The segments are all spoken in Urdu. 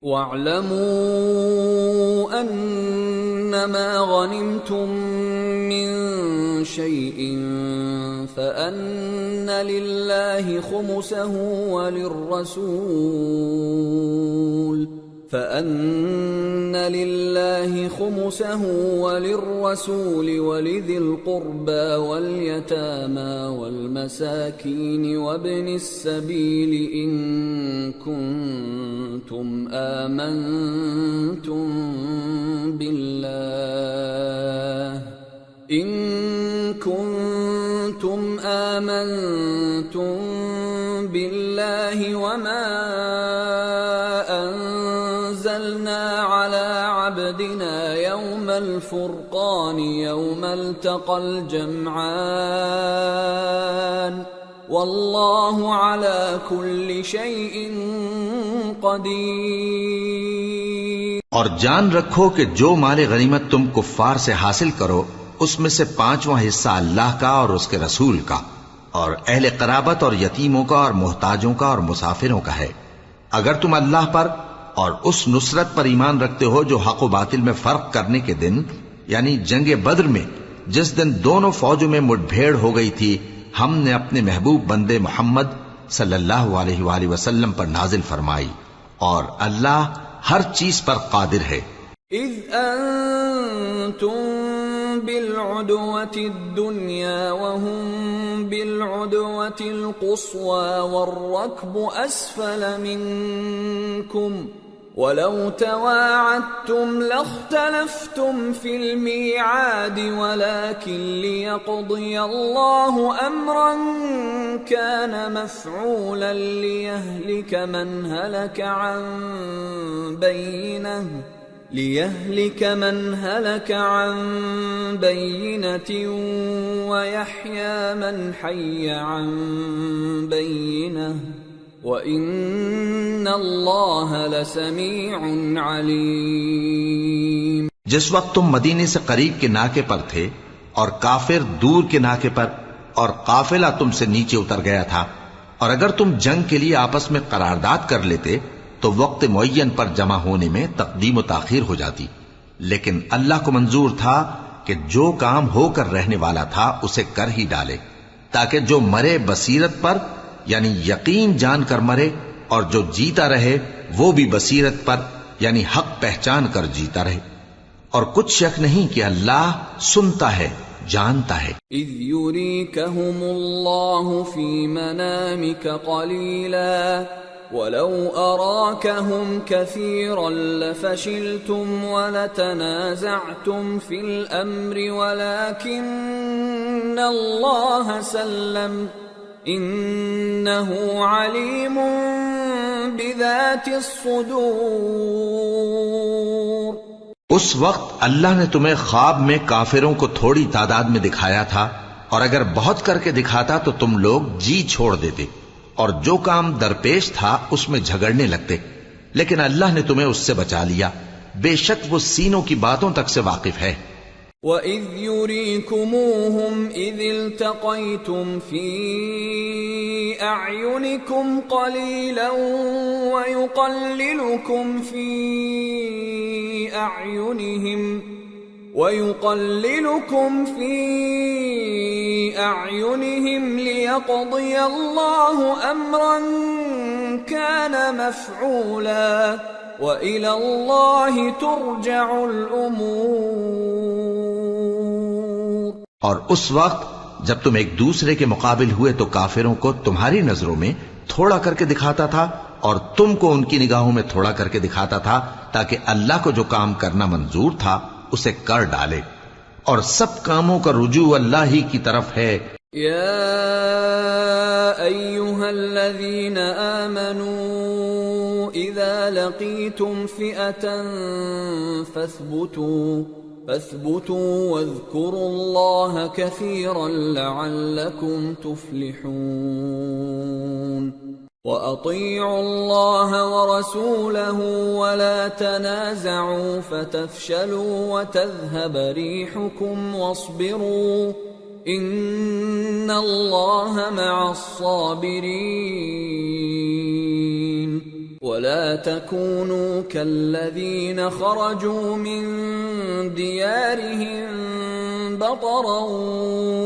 وَاعْلَمُوا أَنَّمَا غَنِمْتُم مِّن شَيْءٍ فَأَنَّ لِلَّهِ خُمُسَهُ وَلِلرَّسُولِ وَلِذِي الْقُرْبَى وَالْيَتَامَى وَالْمَسَاكِينِ وَابْنِ السَّبِيلِ إِن كُنتُمْ آمنتم بالله وما أنزلنا على عبدنا يوم الفرقان يوم التقى الجمعان والله على كل شيء قدیر۔ اور جان رکھو کہ جو مال غنیمت تم کفار سے حاصل کرو اس میں سے 5واں حصہ اللہ کا اور اس کے رسول کا اور اہل قرابت اور یتیموں کا اور محتاجوں کا اور مسافروں کا ہے۔ اگر تم اللہ پر اور اس نصرت پر ایمان رکھتے ہو جو حق و باطل میں فرق کرنے کے دن یعنی جنگ بدر میں جس دن دونوں فوجوں میں مٹ بھیڑ ہو گئی تھی ہم نے اپنے محبوب بندے محمد صلی اللہ علیہ وآلہ وسلم پر نازل فرمائی اور اللہ ہر چیز پر قادر ہے۔ اذ انتم بالعدوة الدنيا وهم بالعدوة القصوى والركب أسفل منكم ولو تواعدتم لاختلفتم في الميعاد ولكن ليقضي الله أمرا كان مفعولا ليهلك من هلك عن بينة ويحيى من حي عن بينة وَإِنَّ اللَّهَ لَسَمِيعٌ عَلِيمٌ۔ جس وقت تم مدینے سے قریب کے ناکے پر تھے اور کافر دور کے ناکے پر اور قافلہ تم سے نیچے اتر گیا تھا اور اگر تم جنگ کے لیے آپس میں قرارداد کر لیتے تو وقت معین پر جمع ہونے میں تقدیم و تاخیر ہو جاتی، لیکن اللہ کو منظور تھا کہ جو کام ہو کر رہنے والا تھا اسے کر ہی ڈالے تاکہ جو مرے بصیرت پر یعنی یقین جان کر مرے اور جو جیتا رہے وہ بھی بصیرت پر یعنی حق پہچان کر جیتا رہے، اور کچھ شک نہیں کہ اللہ سنتا ہے جانتا ہے۔ اذ یریکہم اللہ فی منامک قلیلا وَلَوْ أَرَاكَهُمْ كَثِيرًا لَفَشِلْتُمْ وَلَتَنَازَعْتُمْ فِي الْأَمْرِ وَلَكِنَّ اللَّهَ سَلَّمَ إِنَّهُ عَلِيمٌ بِذَاتِ الصُّدُورِ۔ اس وقت اللہ نے تمہیں خواب میں کافروں کو تھوڑی تعداد میں دکھایا تھا، اور اگر بہت کر کے دکھاتا تو تم لوگ جی چھوڑ دیتے اور جو کام درپیش تھا اس میں جھگڑنے لگتے، لیکن اللہ نے تمہیں اس سے بچا لیا، بے شک وہ سینوں کی باتوں تک سے واقف ہے۔ وَإِذْ يُرِيكُمُوهُمْ إِذِ الْتَقَيْتُمْ فِي أَعْيُنِكُمْ قَلِيلًا وَيُقَلِّلُكُمْ فِي أَعْيُنِهِمْ لِيَقْضِيَ اللَّهُ أَمْرًا كَانَ مَفْعُولًا وَإِلَى اللَّهِ تُرْجَعُ الْأُمُورُ۔ اور اس وقت جب تم ایک دوسرے کے مقابل ہوئے تو کافروں کو تمہاری نظروں میں تھوڑا کر کے دکھاتا تھا اور تم کو ان کی نگاہوں میں تھوڑا کر کے دکھاتا تھا تاکہ اللہ کو جو کام کرنا منظور تھا اسے کر ڈالے، اور سب کاموں کا رجوع اللہ ہی کی طرف ہے۔ یا ایھا الذین آمنوا اذا لقیتم فئة فاثبتوا واذکروا اللہ کثیرا لعلکم تفلحون۔ وَأَطِيعُوا اللَّهَ وَرَسُولَهُ وَلَا تَنَازَعُوا فَتَفْشَلُوا وَتَذْهَبَ رِيحُكُمْ وَاصْبِرُوا إِنَّ اللَّهَ مَعَ الصَّابِرِينَ۔ ولا تكونوا كالذين خرجوا من ديارهم بطرا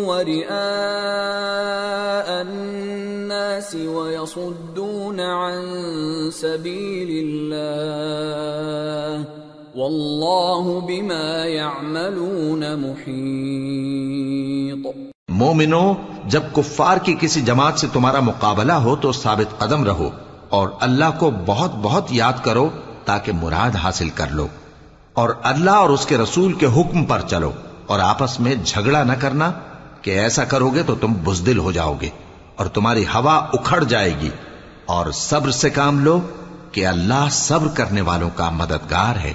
ورئاء الناس ويصدون عن سبيل الله والله بما يعملون محيط۔ مومنو، جب کفار کی کسی جماعت سے تمہارا مقابلہ ہو تو ثابت قدم رہو اور اللہ کو بہت بہت یاد کرو تاکہ مراد حاصل کر لو، اور اللہ اور اس کے رسول کے حکم پر چلو، اور آپس میں جھگڑا نہ کرنا کہ ایسا کرو گے تو تم بزدل ہو جاؤ گے اور تمہاری ہوا اکھڑ جائے گی، اور صبر سے کام لو کہ اللہ صبر کرنے والوں کا مددگار ہے۔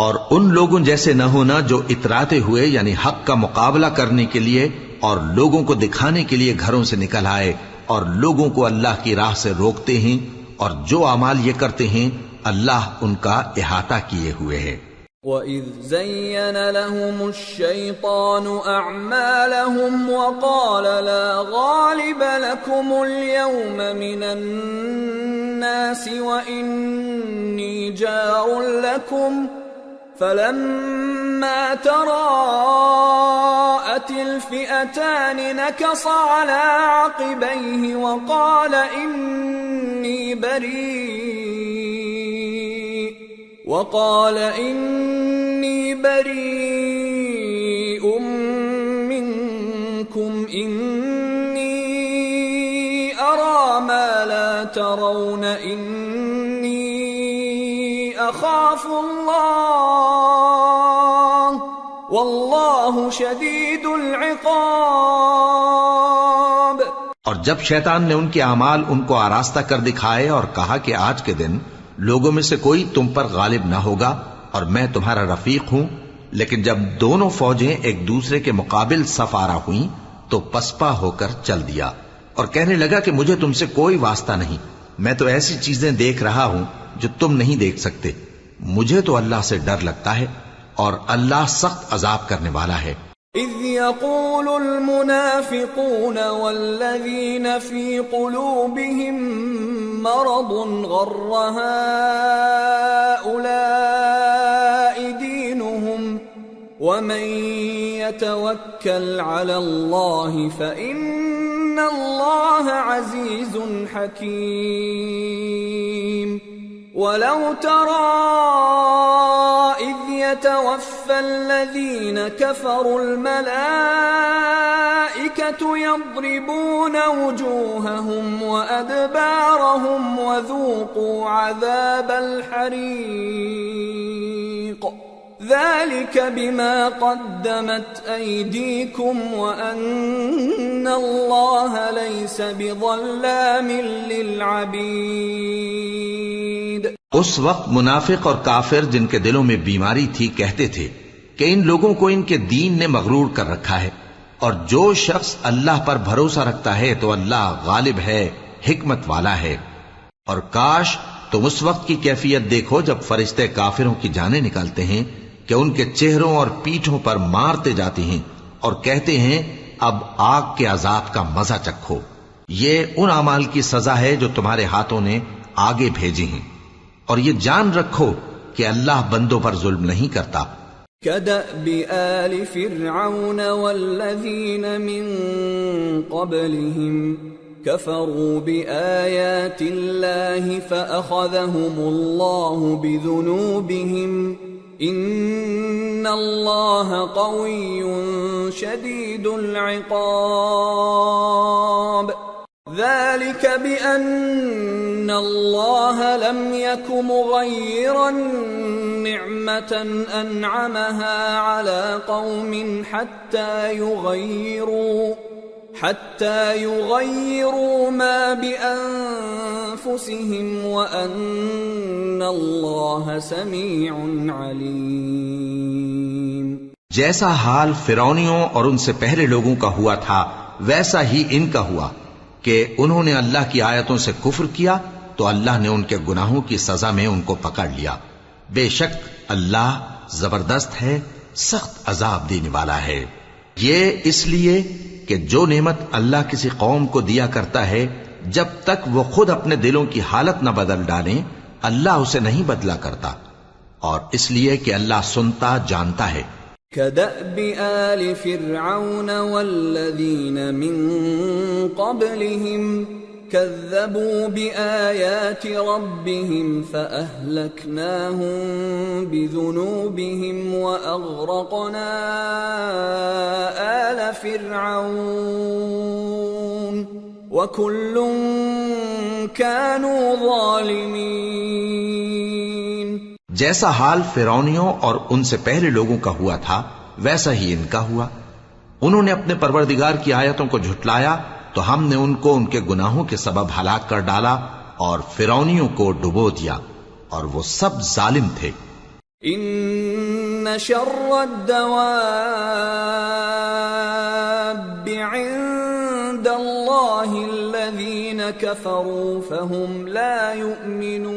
اور ان لوگوں جیسے نہ ہونا جو اتراتے ہوئے یعنی حق کا مقابلہ کرنے کے لیے اور لوگوں کو دکھانے کے لیے گھروں سے نکل آئے اور لوگوں کو اللہ کی راہ سے روکتے ہیں، اور جو اعمال یہ کرتے ہیں اللہ ان کا احاطہ کیے ہوئے ہے۔ وَإِذْ زَيَّنَ لَهُمُ الشَّيْطَانُ أَعْمَالَهُمْ وَقَالَ لَا غَالِبَ لَكُمُ الْيَوْمَ مِنَ النَّاسِ وَإِنِّي جَارٌ لَكُمْ فَلَمَّا تَرَاءَتِ الْفِئَتَانِ نَكَصَ عَلَى عَقِبَيْهِ وَقَالَ إِنِّي بَرِيءٌ مِّنكُمْ إِنِّي أَرَى مَا لَا تَرَوْنَ إِنِّي أَخَافُ اللَّهَ وَاللَّهُ شَدِيدُ الْعِقَابِ۔ اور جب شیطان نے ان کے اعمال ان کو آراستہ کر دکھائے اور کہا کہ آج کے دن لوگوں میں سے کوئی تم پر غالب نہ ہوگا اور میں تمہارا رفیق ہوں، لیکن جب دونوں فوجیں ایک دوسرے کے مقابل صف آرا ہوئیں تو پسپا ہو کر چل دیا اور کہنے لگا کہ مجھے تم سے کوئی واسطہ نہیں، میں تو ایسی چیزیں دیکھ رہا ہوں جو تم نہیں دیکھ سکتے، مجھے تو اللہ سے ڈر لگتا ہے اور اللہ سخت عذاب کرنے والا ہے۔ اذ يقول المنافقون والذين في قلوبهم مرض غر هؤلاء دينهم ومن يتوكل على الله فإن الله عزيز حكيم۔ ولو ترى إذ يتوفى الذين كفروا الملائكة يضربون وجوههم وأدبارهم وذوقوا عذاب الحريق ذلك بما قدمت أيديكم وأن الله ليس بظلام للعبيد۔ اس وقت منافق اور کافر جن کے دلوں میں بیماری تھی کہتے تھے کہ ان لوگوں کو ان کے دین نے مغرور کر رکھا ہے، اور جو شخص اللہ پر بھروسہ رکھتا ہے تو اللہ غالب ہے، حکمت والا ہے۔ اور کاش تم اس وقت کی کیفیت دیکھو جب فرشتے کافروں کی جانیں نکالتے ہیں کہ ان کے چہروں اور پیٹھوں پر مارتے جاتے ہیں اور کہتے ہیں اب آگ کے عذاب کا مزہ چکھو، یہ ان اعمال کی سزا ہے جو تمہارے ہاتھوں نے آگے بھیجی ہیں، اور یہ جان رکھو کہ اللہ بندوں پر ظلم نہیں کرتا۔ كدأب آل فرعون والذين من قبلهم كفروا بآيات الله فأخذهم الله بذنوبهم إن الله قوي شديد العقاب۔ ذلك بأن الله لم يك مغيرا نعمة أنعمها على قوم حتى يغيروا ما بأنفسهم وأن الله سميع عليم۔ جیسا حال فرعونیوں اور ان سے پہلے لوگوں کا ہوا تھا ویسا ہی ان کا ہوا کہ انہوں نے اللہ کی آیتوں سے کفر کیا تو اللہ نے ان کے گناہوں کی سزا میں ان کو پکڑ لیا۔ بے شک اللہ زبردست ہے، سخت عذاب دینے والا ہے۔ یہ اس لیے کہ جو نعمت اللہ کسی قوم کو دیا کرتا ہے جب تک وہ خود اپنے دلوں کی حالت نہ بدل ڈالیں اللہ اسے نہیں بدلا کرتا، اور اس لیے کہ اللہ سنتا جانتا ہے۔ كدأب آل فرعون والذين من قبلهم كذبوا بآيات ربهم فأهلكناهم بذنوبهم وأغرقنا آل فرعون وكل كانوا ظالمين۔ جیسا حال فرعونیوں اور ان سے پہلے لوگوں کا ہوا تھا ویسا ہی ان کا ہوا۔ انہوں نے اپنے پروردگار کی آیتوں کو جھٹلایا تو ہم نے ان کو ان کے گناہوں کے سبب ہلاک کر ڈالا اور فرعونیوں کو ڈبو دیا، اور وہ سب ظالم تھے۔ ان شر الدواب عند اللہ الذین كفروا فهم لا يؤمنون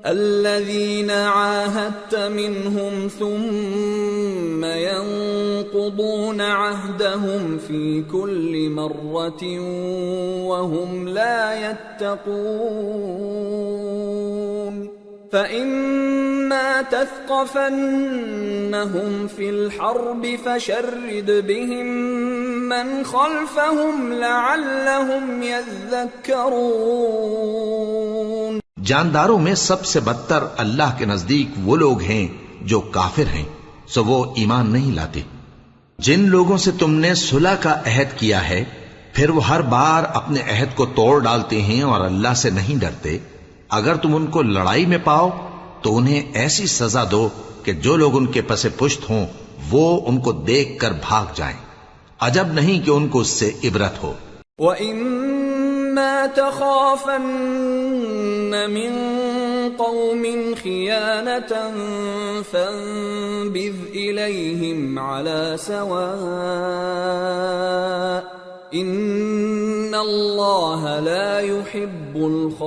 الذين عاهدت منهم ثم ينقضون عهدهم في كل مرة وهم لا يتقون فإما تثقفنهم في الحرب فشرد بهم من خلفهم لعلهم يذكرون۔ جانداروں میں سب سے بدتر اللہ کے نزدیک وہ لوگ ہیں جو کافر ہیں، سو وہ ایمان نہیں لاتے۔ جن لوگوں سے تم نے صلح کا عہد کیا ہے پھر وہ ہر بار اپنے عہد کو توڑ ڈالتے ہیں اور اللہ سے نہیں ڈرتے، اگر تم ان کو لڑائی میں پاؤ تو انہیں ایسی سزا دو کہ جو لوگ ان کے پس پشت ہوں وہ ان کو دیکھ کر بھاگ جائیں، عجب نہیں کہ ان کو اس سے عبرت ہو۔ وَإِمَّا تَخَافَنَّ مِن قَوْمٍ خِيَانَةً فَانبِذْ إِلَيْهِمْ عَلَى سَوَاءٍ إِنَّ اللَّهَ لَا يُحِبُّ الْخَائِنِينَ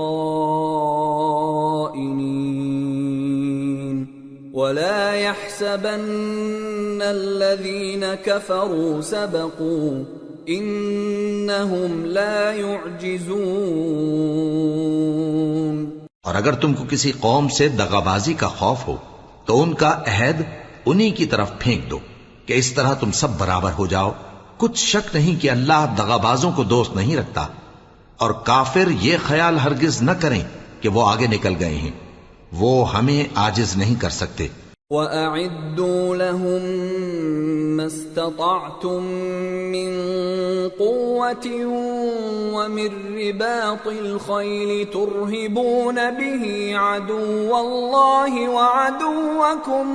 وَلَا يَحْسَبَنَّ الَّذِينَ كَفَرُوا سَبَقُوا إِنَّهُمْ لَا يُعْجِزُونَ۔ اور اگر تم کو کسی قوم سے دغابازی کا خوف ہو تو ان کا عہد انہی کی طرف پھینک دو کہ اس طرح تم سب برابر ہو جاؤ۔ کچھ شک نہیں کہ اللہ دغابازوں کو دوست نہیں رکھتا، اور کافر یہ خیال ہرگز نہ کریں کہ وہ آگے نکل گئے ہیں، وہ ہمیں عاجز نہیں کر سکتے۔ وَأَعِدُّوا لَهُم مَّا اسْتَطَعْتُم مِّن قُوَّةٍ وَمِن رِّبَاطِ الْخَيْلِ تُرْهِبُونَ بِهِ عَدُوَّ اللَّهِ وَعَدُوَّكُمْ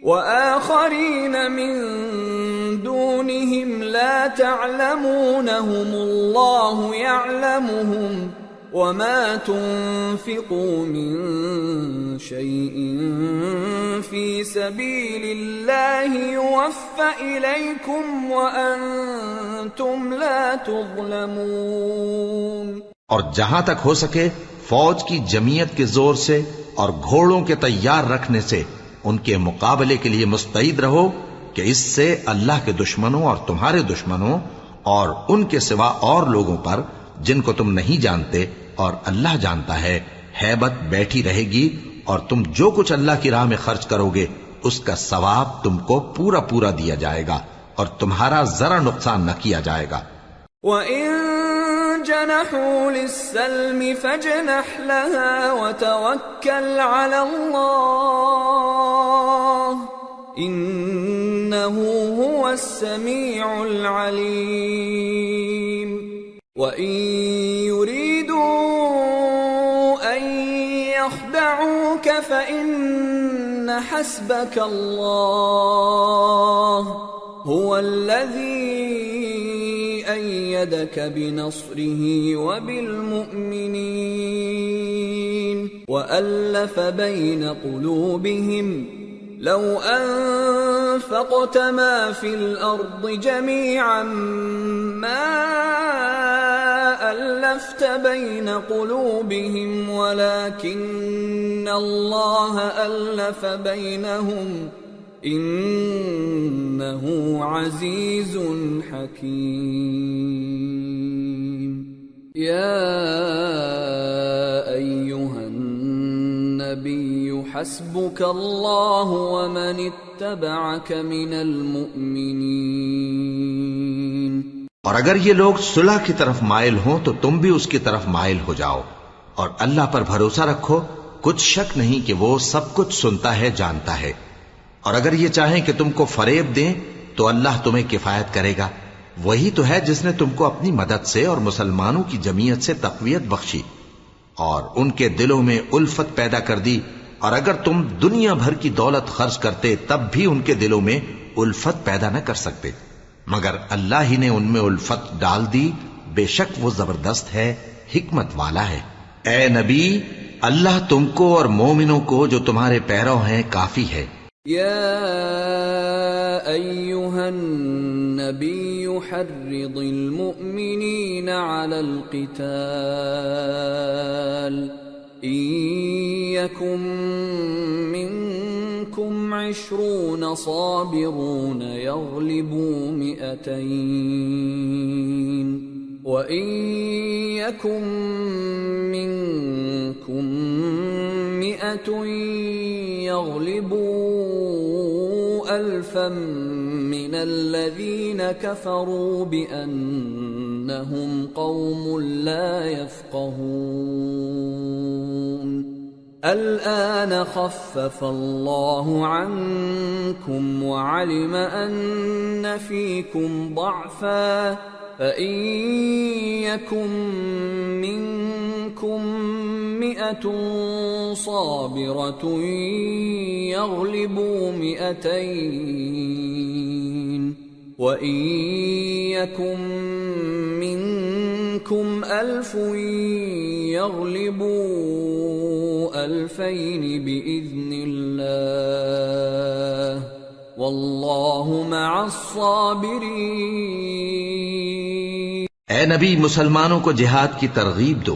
وَآخَرِينَ مِن دُونِهِمْ لَا تَعْلَمُونَهُمُ اللَّهُ يَعْلَمُهُمْ وَمَا تُنفِقُوا مِن شَيْءٍ فِي سَبِيلِ اللَّهِ يُوَفَّ إِلَيْكُمْ وَأَنتُمْ لَا تُظْلَمُونَ۔ اور جہاں تک ہو سکے فوج کی جمعیت کے زور سے اور گھوڑوں کے تیار رکھنے سے ان کے مقابلے کے لیے مستعد رہو کہ اس سے اللہ کے دشمنوں اور تمہارے دشمنوں اور ان کے سوا اور لوگوں پر جن کو تم نہیں جانتے اور اللہ جانتا ہے ہیبت بیٹھی رہے گی، اور تم جو کچھ اللہ کی راہ میں خرچ کرو گے اس کا ثواب تم کو پورا پورا دیا جائے گا اور تمہارا ذرا نقصان نہ کیا جائے گا۔ وَإِن جَنَحُوا لِلسَّلْمِ فَاجْنَحْ لَهَا وَتَوَكَّلْ عَلَى اللَّهِ إِنَّهُ هُوَ السَّمِيعُ الْعَلِيمُ۔ وَإِن يُرِيدُوا أَن يَخْدَعُوكَ فَإِنَّ حَسْبَكَ اللَّهُ هُوَ الَّذِي أَيَّدَكَ بِنَصْرِهِ وَبِالْمُؤْمِنِينَ وَأَلَّفَ بَيْنَ قُلُوبِهِمْ لَوْ أَنفَقْتَ مَا فِي الْأَرْضِ جَمِيعًا مَا أَلَّفْتَ بَيْنَ قُلُوبِهِمْ وَلَكِنَّ اللَّهَ أَلَّفَ بَيْنَهُمْ إِنَّهُ عَزِيزٌ حَكِيمٌ۔ يا أيها النبي حسبك الله ومن اتبعك من المؤمنين. اور اگر یہ لوگ صلح کی طرف مائل ہوں تو تم بھی اس کی طرف مائل ہو جاؤ، اور اللہ پر بھروسہ رکھو، کچھ شک نہیں کہ وہ سب کچھ سنتا ہے، جانتا ہے. اور اگر یہ چاہیں کہ تم کو فریب دیں تو اللہ تمہیں کفایت کرے گا. وہی تو ہے جس نے تم کو اپنی مدد سے اور مسلمانوں کی جمعیت سے تقویت بخشی اور ان کے دلوں میں الفت پیدا کر دی. اور اگر تم دنیا بھر کی دولت خرچ کرتے تب بھی ان کے دلوں میں الفت پیدا نہ کر سکتے، مگر اللہ ہی نے ان میں الفت ڈال دی. بے شک وہ زبردست ہے، حکمت والا ہے. اے نبی، اللہ تم کو اور مومنوں کو جو تمہارے پیرو ہیں کافی ہے. يا أيها النبي حرض المؤمنين على القتال إن يكن منكم 20 صابرون يغلبوا 200 وَإِن يَكُن مِّنكُم 100 يَغْلِبُوا 1000 مِّنَ الَّذِينَ كَفَرُوا بِأَنَّهُمْ قَوْمٌ لَّا يَفْقَهُونَ. الآن خفف الله عنكم وعلم أن فيكم ضعفا فإن يكن منكم 100 صابرة يغلبوا 200 وإن يكن منكم 1000 يغلبوا 2000 بإذن الله واللہ مع الصابرین. اے نبی، مسلمانوں کو جہاد کی ترغیب دو.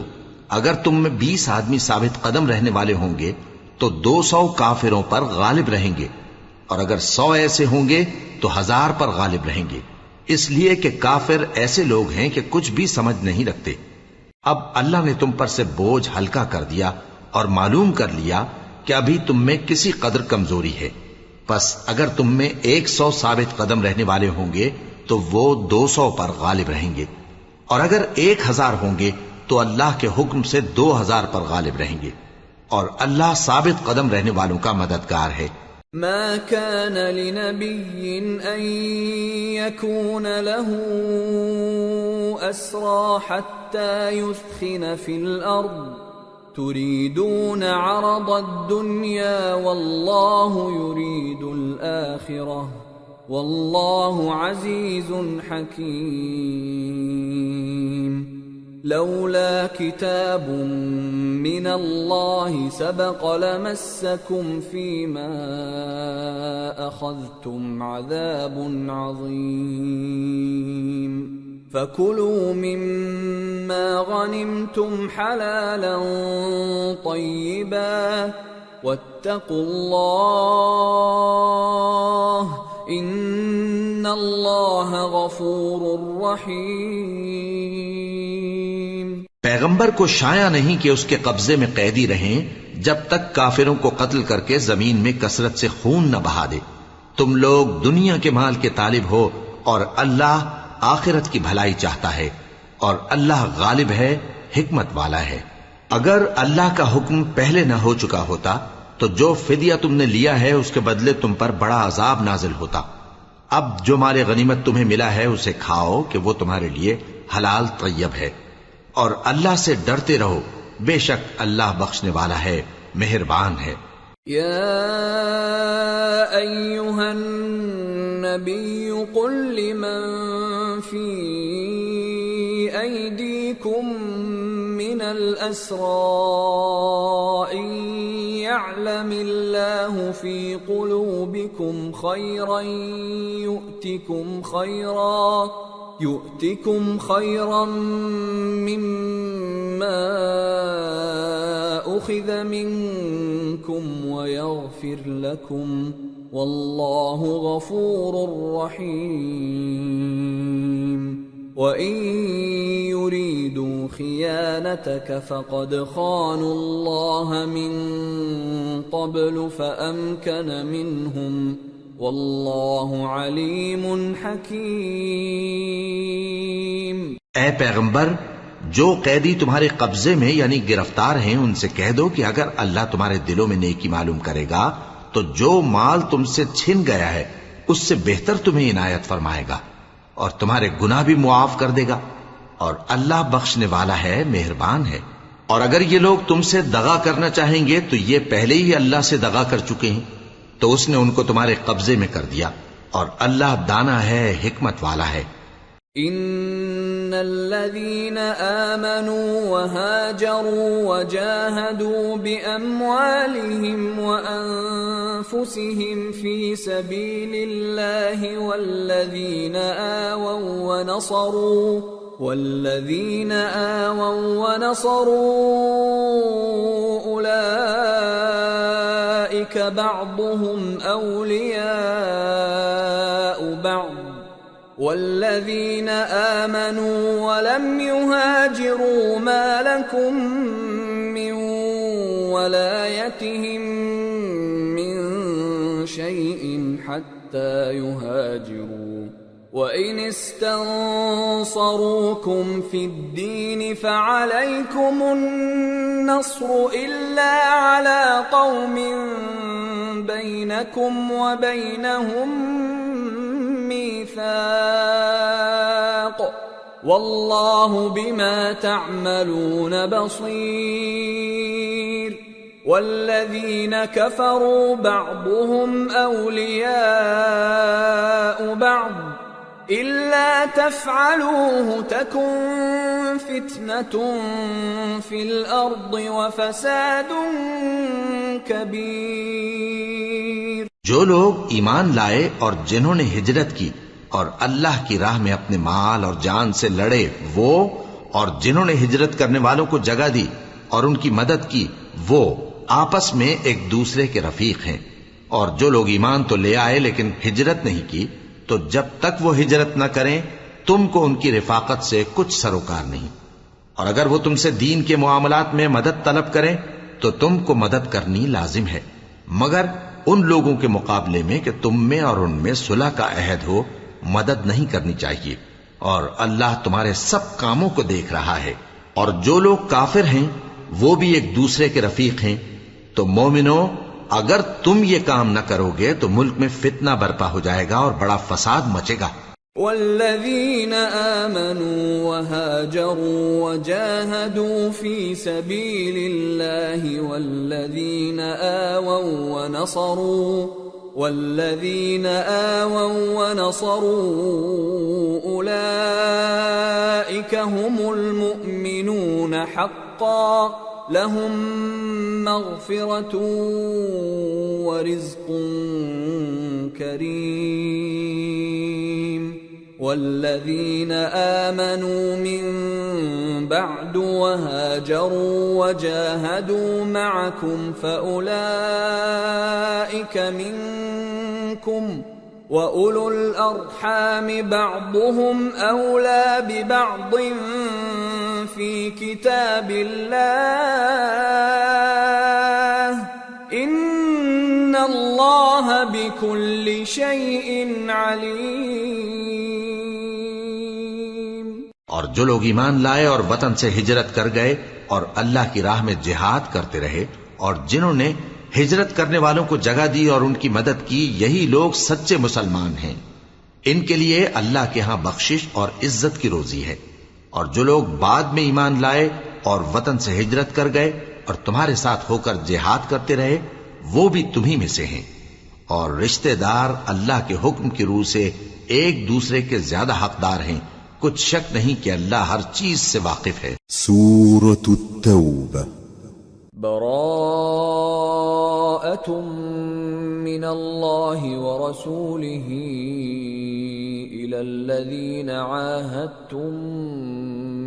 اگر تم میں 20 آدمی ثابت قدم رہنے والے ہوں گے تو 200 کافروں پر غالب رہیں گے، اور اگر 100 ایسے ہوں گے تو 1000 پر غالب رہیں گے، اس لیے کہ کافر ایسے لوگ ہیں کہ کچھ بھی سمجھ نہیں رکھتے. اب اللہ نے تم پر سے بوجھ ہلکا کر دیا اور معلوم کر لیا کہ ابھی تم میں کسی قدر کمزوری ہے. پس اگر تم میں 100 ثابت قدم رہنے والے ہوں گے تو وہ 200 پر غالب رہیں گے، اور اگر 1000 ہوں گے تو اللہ کے حکم سے 2000 پر غالب رہیں گے، اور اللہ ثابت قدم رہنے والوں کا مددگار ہے. ما كان لنبي أن يكون له أسرى حتى يثخن في الأرض تريدون عرض الدنيا والله يريد الآخرة والله عزيز حكيم. لولا كتاب من الله سبق لمسكم فيما أخذتم عذاب عظيم. فكلوا مما غنمتم حلالا طيبا واتقوا الله ان اللہ غفور رحیم. پیغمبر کو شایع نہیں کہ اس کے قبضے میں قیدی رہیں جب تک کافروں کو قتل کر کے زمین میں کثرت سے خون نہ بہا دے. تم لوگ دنیا کے مال کے طالب ہو اور اللہ آخرت کی بھلائی چاہتا ہے، اور اللہ غالب ہے، حکمت والا ہے. اگر اللہ کا حکم پہلے نہ ہو چکا ہوتا تو جو فدیہ تم نے لیا ہے اس کے بدلے تم پر بڑا عذاب نازل ہوتا. اب جو مال غنیمت تمہیں ملا ہے اسے کھاؤ کہ وہ تمہارے لیے حلال طیب ہے، اور اللہ سے ڈرتے رہو، بے شک اللہ بخشنے والا ہے، مہربان ہے. یا ایہا النبی قل لمن فی ایدیکم من الاسراء يعلم الله في قلوبكم خيرا يؤتكم خيرا مما أخذ منكم ويغفر لكم والله غفور رحيم. وَإِن يُرِيدُوا خِيَانَتَكَ فَقَدْ خَانُوا اللَّهَ مِن قَبْلُ فَأَمْكَنَ مِنْهُمْ وَاللَّهُ عَلِيمٌ حَكِيمٌ۔ اے پیغمبر، جو قیدی تمہارے قبضے میں یعنی گرفتار ہیں ان سے کہہ دو کہ اگر اللہ تمہارے دلوں میں نیکی معلوم کرے گا تو جو مال تم سے چھن گیا ہے اس سے بہتر تمہیں عنایت فرمائے گا اور تمہارے گناہ بھی معاف کر دے گا، اور اللہ بخشنے والا ہے، مہربان ہے۔ اور اگر یہ لوگ تم سے دغا کرنا چاہیں گے تو یہ پہلے ہی اللہ سے دغا کر چکے ہیں، تو اس نے ان کو تمہارے قبضے میں کر دیا، اور اللہ دانا ہے، حکمت والا ہے۔ ان الذين آمنوا وهاجروا وجاهدوا بأموالهم وأنفسهم في سبيل الله والذين آووا ونصروا أولئك بعضهم أولياء بعض والذين آمنوا ولم يهاجروا ما لكم من ولايتهم من شيء حتى يهاجروا وإن استنصروكم في الدين فعليكم النصر إلا على قوم بينكم وبينهم ميثاق والله بما تعملون بصير والذين كفروا بعضهم أولياء بعض إلا تفعلوه تكن فتنة في الأرض وفساد كبير۔ جو لوگ ایمان لائے اور جنہوں نے ہجرت کی اور اللہ کی راہ میں اپنے مال اور جان سے لڑے وہ، اور جنہوں نے ہجرت کرنے والوں کو جگہ دی اور ان کی مدد کی وہ آپس میں ایک دوسرے کے رفیق ہیں۔ اور جو لوگ ایمان تو لے آئے لیکن ہجرت نہیں کی تو جب تک وہ ہجرت نہ کریں تم کو ان کی رفاقت سے کچھ سروکار نہیں، اور اگر وہ تم سے دین کے معاملات میں مدد طلب کریں تو تم کو مدد کرنی لازم ہے، مگر ان لوگوں کے مقابلے میں کہ تم میں اور ان میں صلح کا عہد ہو مدد نہیں کرنی چاہیے، اور اللہ تمہارے سب کاموں کو دیکھ رہا ہے۔ اور جو لوگ کافر ہیں وہ بھی ایک دوسرے کے رفیق ہیں، تو مومنو اگر تم یہ کام نہ کرو گے تو ملک میں فتنہ برپا ہو جائے گا اور بڑا فساد مچے گا۔ والذين آمنوا وهاجروا وجاهدوا في سبيل الله والذين آووا ونصروا أولئك هم المؤمنون حقا لهم مغفرة ورزق كريم۔ والذين آمنوا من بعد وهاجروا وجاهدوا معكم فأولئك منكم وأولو الأرحام بعضهم أولى ببعض في كتاب الله إن الله بكل شيء عليم۔ اور جو لوگ ایمان لائے اور وطن سے ہجرت کر گئے اور اللہ کی راہ میں جہاد کرتے رہے اور جنہوں نے ہجرت کرنے والوں کو جگہ دی اور ان کی مدد کی یہی لوگ سچے مسلمان ہیں، ان کے لیے اللہ کے ہاں بخشش اور عزت کی روزی ہے۔ اور جو لوگ بعد میں ایمان لائے اور وطن سے ہجرت کر گئے اور تمہارے ساتھ ہو کر جہاد کرتے رہے وہ بھی تمہیں میں سے ہیں، اور رشتہ دار اللہ کے حکم کی روح سے ایک دوسرے کے زیادہ حقدار ہیں، کچھ شک نہیں کہ اللہ ہر چیز سے واقف ہے۔ سورة التوبة۔ براءة من الله ورسوله إلى الذين عاهدتم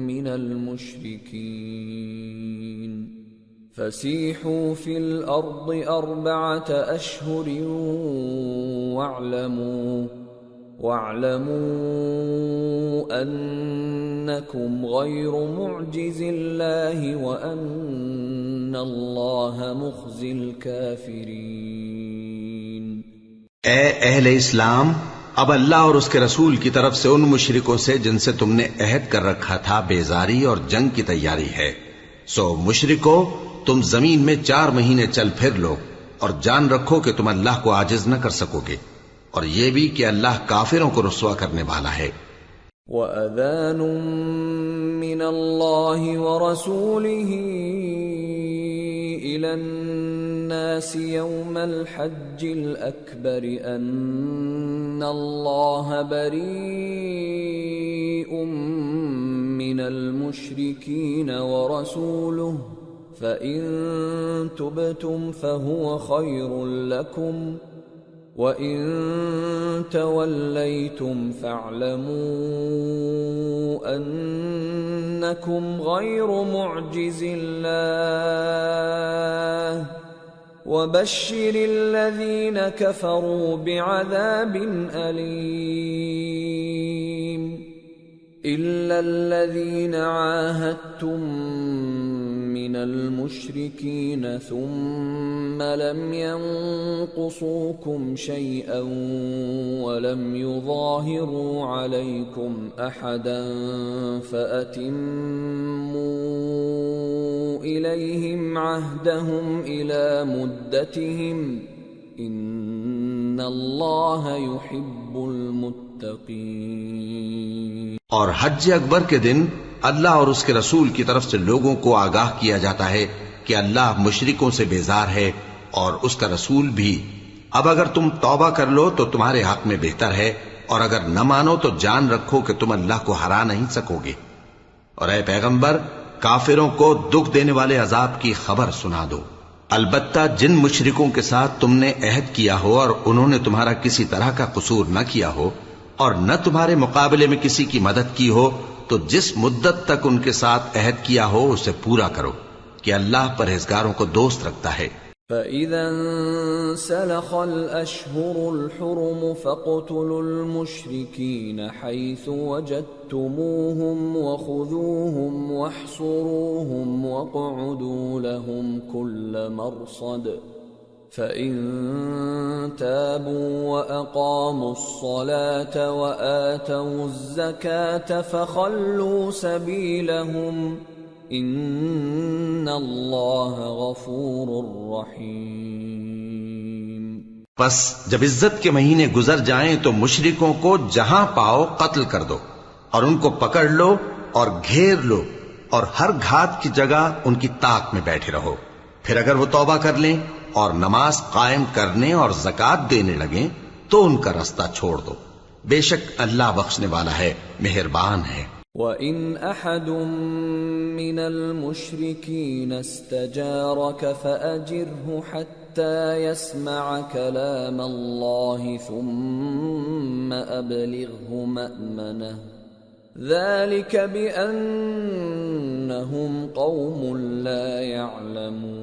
من المشركين فسيحوا في الأرض 4 أشهر وَاعْلَمُوا أَنَّكُمْ غَيْرُ مُعْجِزِ اللَّهِ وَأَنَّ اللَّهَ مُخْزِي الْكَافِرِينَ۔ اے اہل اسلام، اب اللہ اور اس کے رسول کی طرف سے ان مشرکوں سے جن سے تم نے عہد کر رکھا تھا بیزاری اور جنگ کی تیاری ہے۔ سو مشرکو، تم زمین میں 4 مہینے چل پھر لو اور جان رکھو کہ تم اللہ کو عاجز نہ کر سکو گے، اور یہ بھی کہ اللہ کافروں کو رسوا کرنے والا ہے۔ وَأَذَانٌ مِّنَ اللَّهِ وَرَسُولِهِ إِلَى النَّاسِ يَوْمَ الْحَجِّ الْأَكْبَرِ أَنَّ اللَّهَ بَرِيءٌ مِّنَ الْمُشْرِكِينَ وَرَسُولُهُ فَإِن تُبْتُمْ فَهُوَ خَيْرٌ لَّكُمْ وَإِن تَوَلَّيْتُمْ فَاعْلَمُوا أَنَّكُمْ غَيْرُ مُعْجِزِ اللَّهِ وَبَشِّرِ الَّذِينَ كَفَرُوا بِعَذَابٍ أَلِيمٍ إِلَّا الَّذِينَ عَاهَدتُّم مِّنَ الْمُشْرِكِينَ ثُمَّ لَمْ يَنقُصُوكُمْ شَيْئًا وَلَمْ يُظَاهِرُوا عَلَيْكُمْ أَحَدًا فَأَتِمُّوا إِلَيْهِمْ عَهْدَهُمْ إِلَى مُدَّتِهِمْ إِنَّ اللَّهَ يُحِبُّ الْمُتَّقِينَ۔ اور حج اکبر کے دن اللہ اور اس کے رسول کی طرف سے لوگوں کو آگاہ کیا جاتا ہے کہ اللہ مشرکوں سے بیزار ہے اور اس کا رسول بھی۔ اب اگر تم توبہ کر لو تو تمہارے حق میں بہتر ہے، اور اگر نہ مانو تو جان رکھو کہ تم اللہ کو ہرا نہیں سکو گے۔ اور اے پیغمبر، کافروں کو دکھ دینے والے عذاب کی خبر سنا دو۔ البتہ جن مشرکوں کے ساتھ تم نے عہد کیا ہو اور انہوں نے تمہارا کسی طرح کا قصور نہ کیا ہو اور نہ تمہارے مقابلے میں کسی کی مدد کی ہو، تو جس مدت تک ان کے ساتھ عہد کیا ہو اسے پورا کرو، کہ اللہ پرہیزگاروں کو دوست رکھتا ہے۔ فَإِذَا انسَلَخَ الْأَشْهُرُ الْحُرُمُ فَاقْتُلُوا الْمُشْرِكِينَ حَيْثُ وَجَدتُّمُوهُمْ وَخُذُوهُمْ وَاحْصُرُوهُمْ وَاقْعُدُوا لَهُمْ كُلَّ مَرْصَدٍ فَإِن تَابُوا وَأَقَامُوا الصَّلَاةَ وَآتَوُا الزَّكَاةَ فَخَلُّوا سَبِيلَهُمْ إِنَّ اللَّهَ غَفُورٌ رَّحِيمٌ۔ پس جب عزت کے مہینے گزر جائیں تو مشرکوں کو جہاں پاؤ قتل کر دو، اور ان کو پکڑ لو اور گھیر لو، اور ہر گھات کی جگہ ان کی طاق میں بیٹھے رہو۔ پھر اگر وہ توبہ کر لیں اور نماز قائم کرنے اور زکوٰۃ دینے لگیں تو ان کا رستہ چھوڑ دو، بے شک اللہ بخشنے والا ہے، مہربان ہے۔ وَإِنْ أَحَدٌ مِّنَ الْمُشْرِكِينَ اسْتَجَارَكَ فَأَجِرْهُ حَتَّى يَسْمَعَ كَلَامَ اللَّهِ ثُمَّ أَبْلِغْهُ مَأْمَنَهُ ذَلِكَ بِأَنَّهُمْ قَوْمٌ لَا يَعْلَمُونَ۔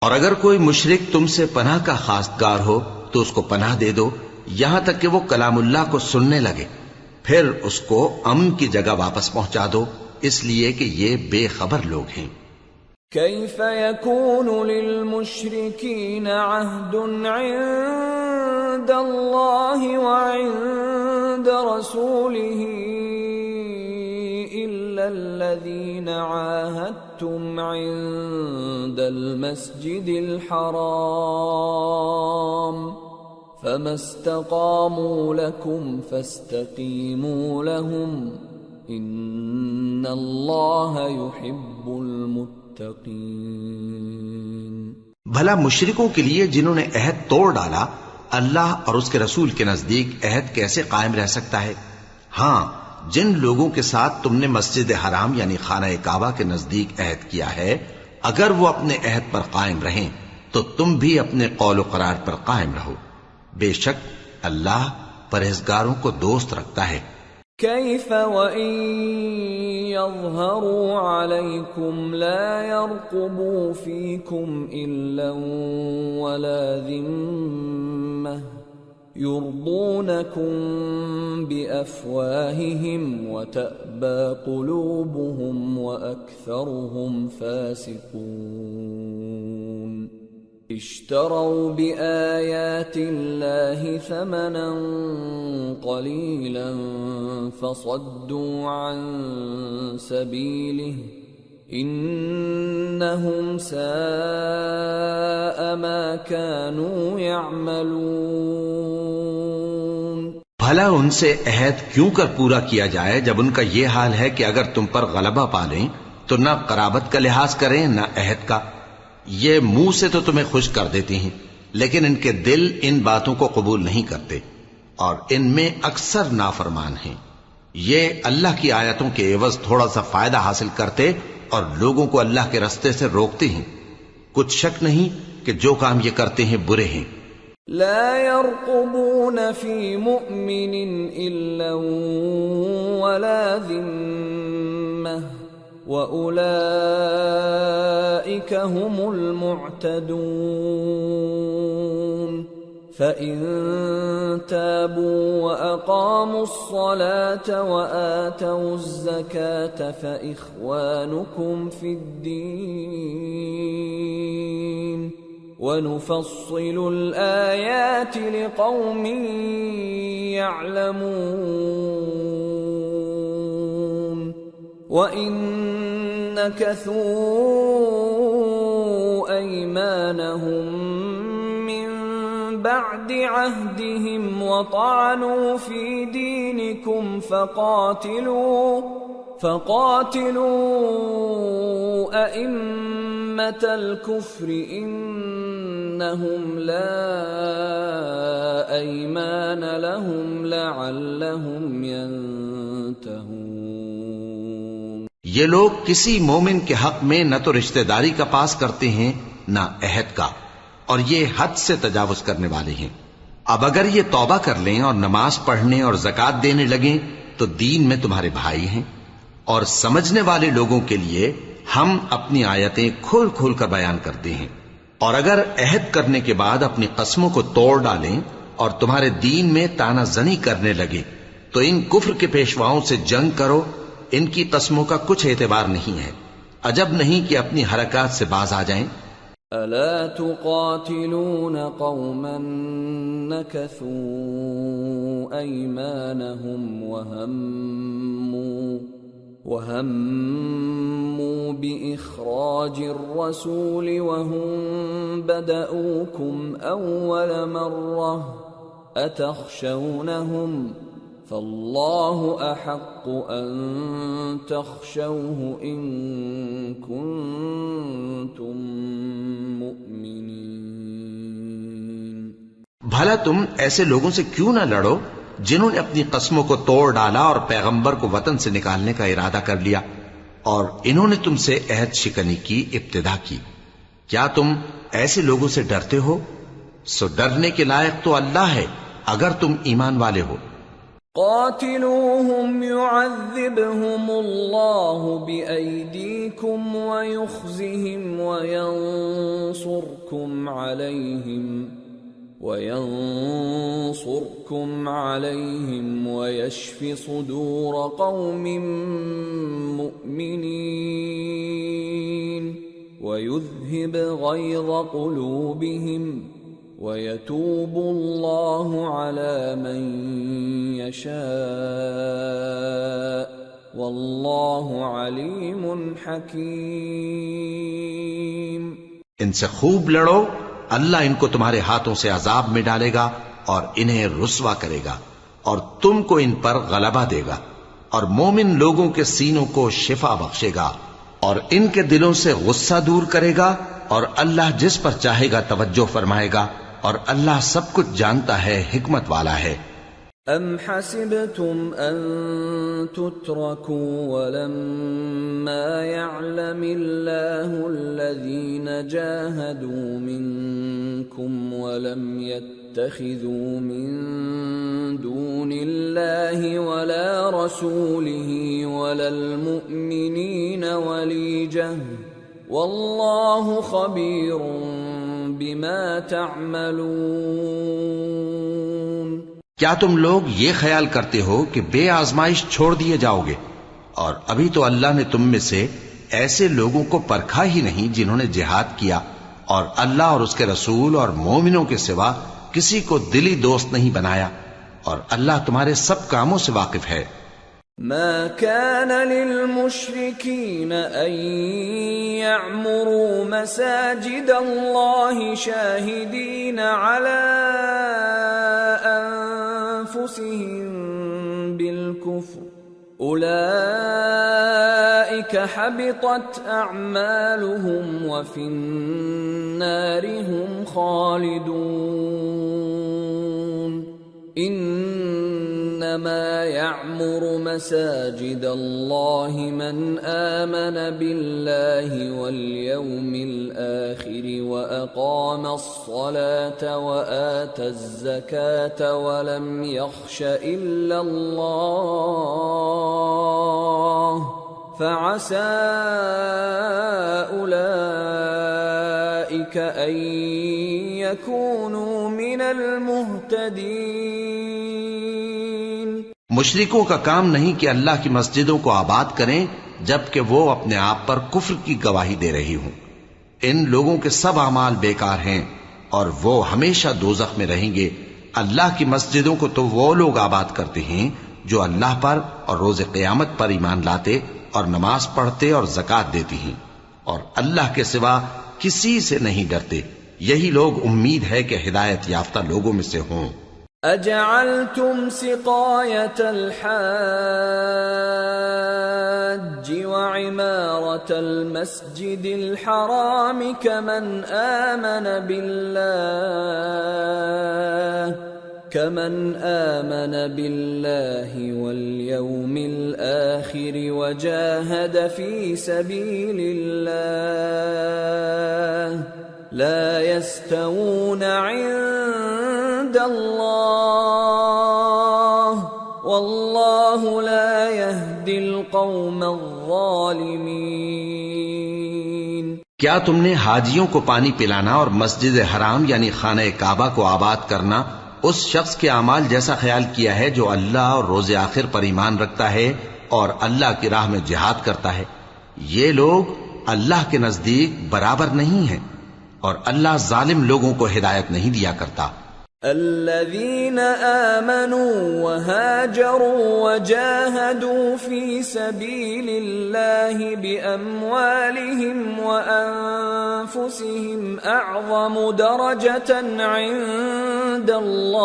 اور اگر کوئی مشرک تم سے پناہ کا خواستگار ہو تو اس کو پناہ دے دو یہاں تک کہ وہ کلام اللہ کو سننے لگے، پھر اس کو امن کی جگہ واپس پہنچا دو، اس لیے کہ یہ بے خبر لوگ ہیں۔ كيف يكون للمشركين عهد عند الله وعند رسوله إلا الذين عاهدتم عند المسجد الحرام فما استقاموا لكم فاستقيموا لهم إن الله يحب المتقين۔ بھلا مشرکوں کے لیے جنہوں نے عہد توڑ ڈالا، اللہ اور اس کے رسول کے نزدیک عہد کیسے قائم رہ سکتا ہے؟ ہاں، جن لوگوں کے ساتھ تم نے مسجد حرام یعنی خانہ کعبہ کے نزدیک عہد کیا ہے، اگر وہ اپنے عہد پر قائم رہیں تو تم بھی اپنے قول و قرار پر قائم رہو، بے شک اللہ پرہیزگاروں کو دوست رکھتا ہے۔ كيف وإن يظهروا عليكم لا يرقبوا فيكم إلا ولا ذمة يرضونكم بأفواههم وتأبى قلوبهم وأكثرهم فاسقون اشتروا بآيات الله ثمنا قليلا فصدوا عن سبيله انہم ساء ما كانوا يعملون۔ بھلا ان سے عہد کیوں کر پورا کیا جائے جب ان کا یہ حال ہے کہ اگر تم پر غلبہ پالیں تو نہ قرابت کا لحاظ کریں نہ عہد کا۔ یہ منہ سے تو تمہیں خوش کر دیتی ہیں لیکن ان کے دل ان باتوں کو قبول نہیں کرتے اور ان میں اکثر نافرمان ہیں۔ یہ اللہ کی آیتوں کے عوض تھوڑا سا فائدہ حاصل کرتے اور لوگوں کو اللہ کے راستے سے روکتے ہیں۔ کچھ شک نہیں کہ جو کام یہ کرتے ہیں برے ہیں۔ لا يرقبون في مؤمن إلا ولا ذمة وأولئك هم المعتدون فإن تابوا وأقاموا الصلاة وآتوا الزكاة فإخوانكم في الدين وَنُفَصِّلُ الْآيَاتِ لِقَوْمٍ يَعْلَمُونَ وَإِن نَكَثُوا أَيْمَانَهُم مِّن بَعْدِ عَهْدِهِمْ وَطَعَنُوا فِي دِينِكُمْ فَقَاتِلُوا أَئِمَّةَ الْكُفْرِ إِنَّهُمْ لَا أَيْمَانَ لَهُمْ لَعَلَّهُمْ يَنْتَهُونَ۔ یہ لوگ کسی مومن کے حق میں نہ تو رشتہ داری کا پاس کرتے ہیں نہ عہد کا، اور یہ حد سے تجاوز کرنے والے ہیں۔ اب اگر یہ توبہ کر لیں اور نماز پڑھنے اور زکوٰۃ دینے لگیں تو دین میں تمہارے بھائی ہیں، اور سمجھنے والے لوگوں کے لیے ہم اپنی آیتیں کھول کھول کر بیان کرتے ہیں۔ اور اگر عہد کرنے کے بعد اپنی قسموں کو توڑ ڈالیں اور تمہارے دین میں تانا زنی کرنے لگے تو ان کفر کے پیشواؤں سے جنگ کرو، ان کی قسموں کا کچھ اعتبار نہیں ہے، عجب نہیں کہ اپنی حرکات سے باز آ جائیں۔ ألا تقاتلون قوما نكثوا أيمانهم وهموا بإخراج الرسول وهم بدأوكم أول مرة أتخشونهم فالله أحق أن تخشوه إن كنتم مؤمنين۔ بھلا تم ایسے لوگوں سے کیوں نہ لڑو جنہوں نے اپنی قسموں کو توڑ ڈالا اور پیغمبر کو وطن سے نکالنے کا ارادہ کر لیا، اور انہوں نے تم سے عہد شکنی کی ابتدا کی۔ کیا تم ایسے لوگوں سے ڈرتے ہو؟ سو ڈرنے کے لائق تو اللہ ہے اگر تم ایمان والے ہو۔ قاتلوهم يعذبهم الله بأيديكم ويخزهم وينصركم عليهم ويشف صدور قوم مؤمنين ويذهب غيظ قلوبهم ويتوب الله على من يشاء والله عليم حكيم۔ ان سے خوب لڑو، اللہ ان کو تمہارے ہاتھوں سے عذاب میں ڈالے گا اور انہیں رسوا کرے گا، اور تم کو ان پر غلبہ دے گا، اور مومن لوگوں کے سینوں کو شفا بخشے گا، اور ان کے دلوں سے غصہ دور کرے گا، اور اللہ جس پر چاہے گا توجہ فرمائے گا، اور اللہ سب کچھ جانتا ہے، حکمت والا ہے۔ ام حسبتم ان تتركوا ولما يعلم الله الذين جاهدوا منكم ولم يتخذوا من دون الله ولا رسوله ولا المؤمنين وليجة والله خبير بما تعملون۔ کیا تم لوگ یہ خیال کرتے ہو کہ بے آزمائش چھوڑ دیے جاؤ گے؟ اور ابھی تو اللہ نے تم میں سے ایسے لوگوں کو پرکھا ہی نہیں جنہوں نے جہاد کیا، اور اللہ اور اس کے رسول اور مومنوں کے سوا کسی کو دلی دوست نہیں بنایا، اور اللہ تمہارے سب کاموں سے واقف ہے۔ ما كان للمشركين أن يعمروا مساجد الله شاهدين على أنفسهم بالكفر أولئك حبطت أعمالهم وفي النار هم خالدون انما يعمر مساجد الله من آمن بالله واليوم الآخر وأقام الصلاة وآتى الزكاة ولم يخش إلا الله فعسى أولئك أن يكونوا من المهتدين۔ مشرکوں کا کام نہیں کہ اللہ کی مسجدوں کو آباد کریں جبکہ وہ اپنے آپ پر کفر کی گواہی دے رہی ہوں۔ ان لوگوں کے سب اعمال بیکار ہیں اور وہ ہمیشہ دوزخ میں رہیں گے۔ اللہ کی مسجدوں کو تو وہ لوگ آباد کرتے ہیں جو اللہ پر اور روز قیامت پر ایمان لاتے اور نماز پڑھتے اور زکوٰۃ دیتی ہیں، اور اللہ کے سوا کسی سے نہیں ڈرتے۔ یہی لوگ امید ہے کہ ہدایت یافتہ لوگوں میں سے ہوں۔ اجعلتم سقاية الحاج وعمارة المسجد الحرام كمن آمن بالله واليوم الآخر وجاهد في سبيل الله لا يستوون عند الله والله لا يهدي القوم الظالمين۔ کیا تم نے حاجیوں کو پانی پلانا اور مسجد حرام یعنی خانہ کعبہ کو آباد کرنا اس شخص کے اعمال جیسا خیال کیا ہے جو اللہ اور روز آخر پر ایمان رکھتا ہے اور اللہ کی راہ میں جہاد کرتا ہے؟ یہ لوگ اللہ کے نزدیک برابر نہیں ہیں، اور اللہ ظالم لوگوں کو ہدایت نہیں دیا کرتا۔ الذين آمنوا وهاجروا وجاهدوا في سبيل الله بأموالهم وأنفسهم أعظم درجة عند الله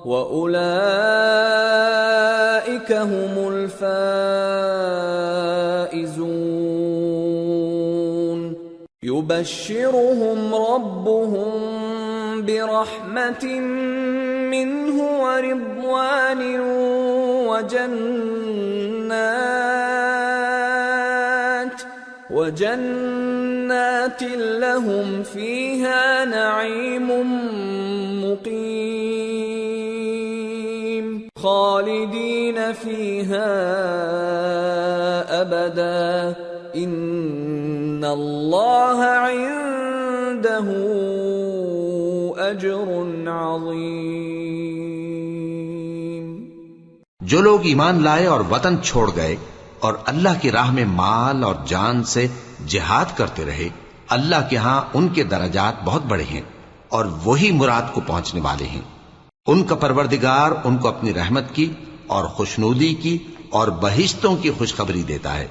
وأولئك هم الفائزون۔ يبشرهم ربهم برحمة منه ورضوان وجنات لهم فيها نعيم مقيم خالدين فيها أبدا ان اللہ عنده اجر عظیم۔ جو لوگ ایمان لائے اور وطن چھوڑ گئے اور اللہ کی راہ میں مال اور جان سے جہاد کرتے رہے، اللہ کے ہاں ان کے درجات بہت بڑے ہیں اور وہی مراد کو پہنچنے والے ہیں۔ ان کا پروردگار ان کو اپنی رحمت کی اور خوشنودی کی اور بہشتوں کی خوشخبری دیتا ہے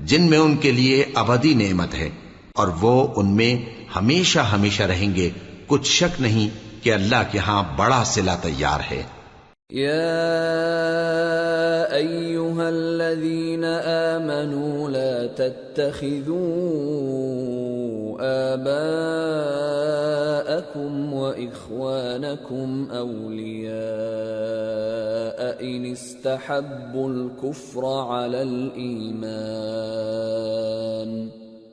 جن میں ان کے لیے ابدی نعمت ہے، اور وہ ان میں ہمیشہ ہمیشہ رہیں گے۔ کچھ شک نہیں کہ اللہ کے ہاں بڑا صلہ تیار ہے۔ یا ایھا الذین آمنوا لا تتخذوا آباءکم وإخوانکم اولیاء ان استحبوا الكفر على الإيمان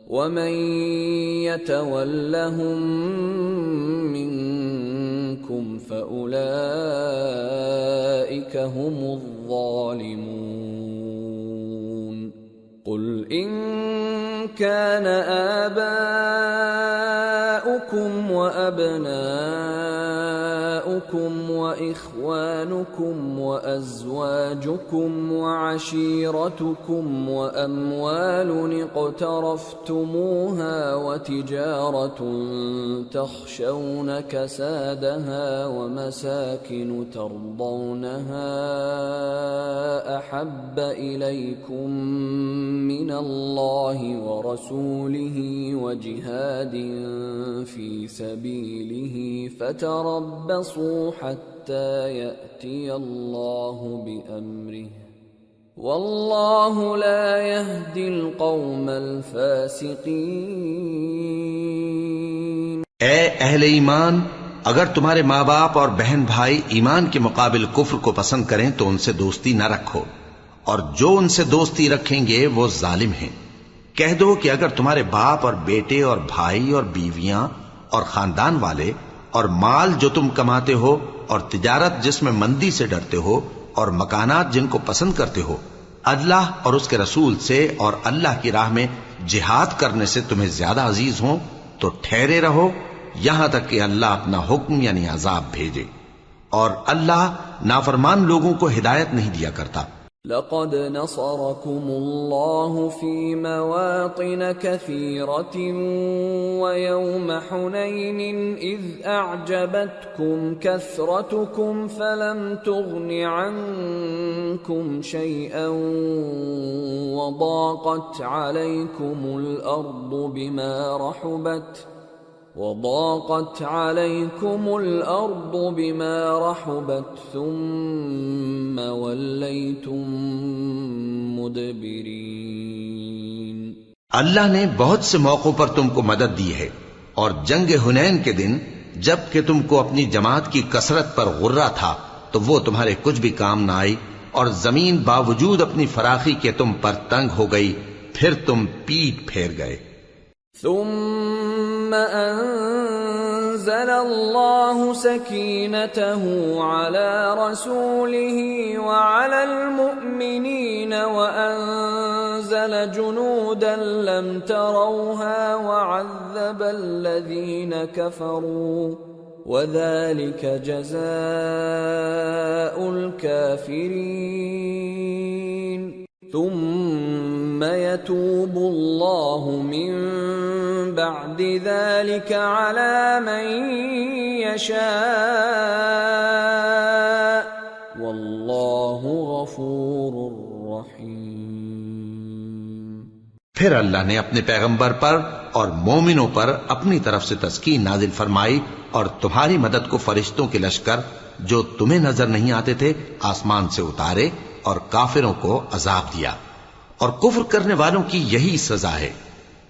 ومن يتولهم منكم فأولئك هم الظالمون۔ قل إن كان آباؤكم وأبناؤكم أبناؤكم وإخوانكم وأزواجكم وعشيرتكم وأموال اقترفتموها وتجارة تخشون كسادها ومساكن ترضونها أحب إليكم من الله ورسوله وجهاد في سبيله فتربصوا حتى يأتي الله بأمره والله لا يهدي القوم الفاسقين۔ اے اہل ایمان، اگر تمہارے ماں باپ اور بہن بھائی ایمان کے مقابل کفر کو پسند کریں تو ان سے دوستی نہ رکھو، اور جو ان سے دوستی رکھیں گے وہ ظالم ہیں۔ کہہ دو کہ اگر تمہارے باپ اور بیٹے اور بھائی اور بیویاں اور خاندان والے اور مال جو تم کماتے ہو اور تجارت جس میں مندی سے ڈرتے ہو اور مکانات جن کو پسند کرتے ہو اللہ اور اس کے رسول سے اور اللہ کی راہ میں جہاد کرنے سے تمہیں زیادہ عزیز ہوں تو ٹھہرے رہو یہاں تک کہ اللہ اپنا حکم یعنی عذاب بھیجے، اور اللہ نافرمان لوگوں کو ہدایت نہیں دیا کرتا۔ لقد نصركم الله في مواطن كثيرة ويوم حنين إذ أعجبتكم كثرتكم فلم تغن عنكم شيئا وضاقت عليكم الأرض بما رحبت ثم وليتم مدبرين۔ اللہ نے بہت سے موقعوں پر تم کو مدد دی ہے، اور جنگ حنین کے دن جب کہ تم کو اپنی جماعت کی کثرت پر غرہ تھا تو وہ تمہارے کچھ بھی کام نہ آئی، اور زمین باوجود اپنی فراخی کے تم پر تنگ ہو گئی، پھر تم پیٹ پھیر گئے۔ ثم أنزل الله سكينته على رسوله وعلى المؤمنين وأنزل جنودا لم تروها وعذب الذين كفروا وذلك جزاء الكافرين ثم يتوب الله من بعد ذلك على من يشاء والله غفور رحيم۔ پھر اللہ نے اپنے پیغمبر پر اور مومنوں پر اپنی طرف سے تسکین نازل فرمائی اور تمہاری مدد کو فرشتوں کے لشکر جو تمہیں نظر نہیں آتے تھے آسمان سے اتارے اور کافروں کو عذاب دیا، اور کفر کرنے والوں کی یہی سزا ہے۔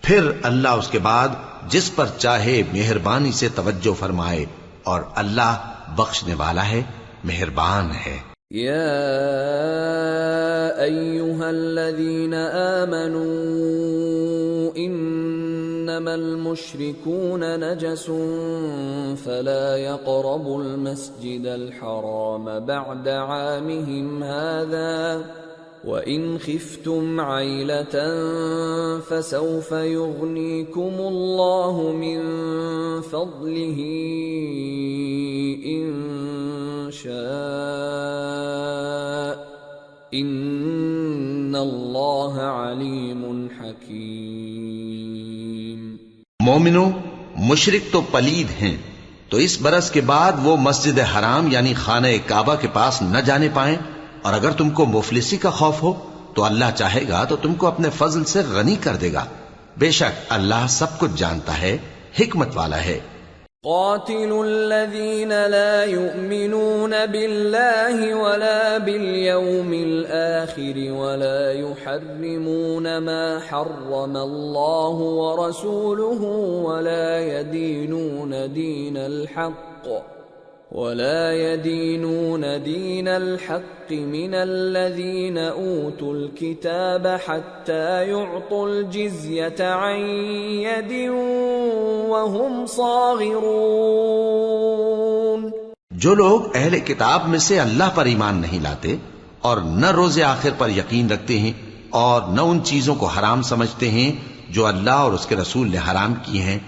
پھر اللہ اس کے بعد جس پر چاہے مہربانی سے توجہ فرمائے، اور اللہ بخشنے والا ہے، مہربان ہے۔ یا ایھا الذین آمنوا انما المشركون نجس فلا يقربوا المسجد الحرام بعد عامهم هذا وَإِنْ خِفْتُمْ عَيْلَةً فَسَوْفَ يُغْنِيكُمُ اللَّهُ مِنْ فَضْلِهِ إِنْ شَاءَ إِنَّ اللَّهَ عَلِيمٌ حَكِيمٌ۔ مومنو، مشرک تو پلید ہیں، تو اس برس کے بعد وہ مسجد حرام یعنی خانہ کعبہ کے پاس نہ جانے پائیں، اور اگر تم کو مفلسی کا خوف ہو تو اللہ چاہے گا تو تم کو اپنے فضل سے غنی کر دے گا، بے شک اللہ سب کچھ جانتا ہے، حکمت والا ہے۔ قاتلوا الذين لا يؤمنون بالله ولا باليوم الآخر ولا يحرمون ما حرم الله ورسوله ولا يدينون دين الحق من الذين أوتوا الكتاب حتى يعطوا الجزية عن يد وهم صاغرون۔ جو لوگ اہل کتاب میں سے اللہ پر ایمان نہیں لاتے اور نہ روز آخر پر یقین رکھتے ہیں اور نہ ان چیزوں کو حرام سمجھتے ہیں جو اللہ اور اس کے رسول نے حرام کی ہیں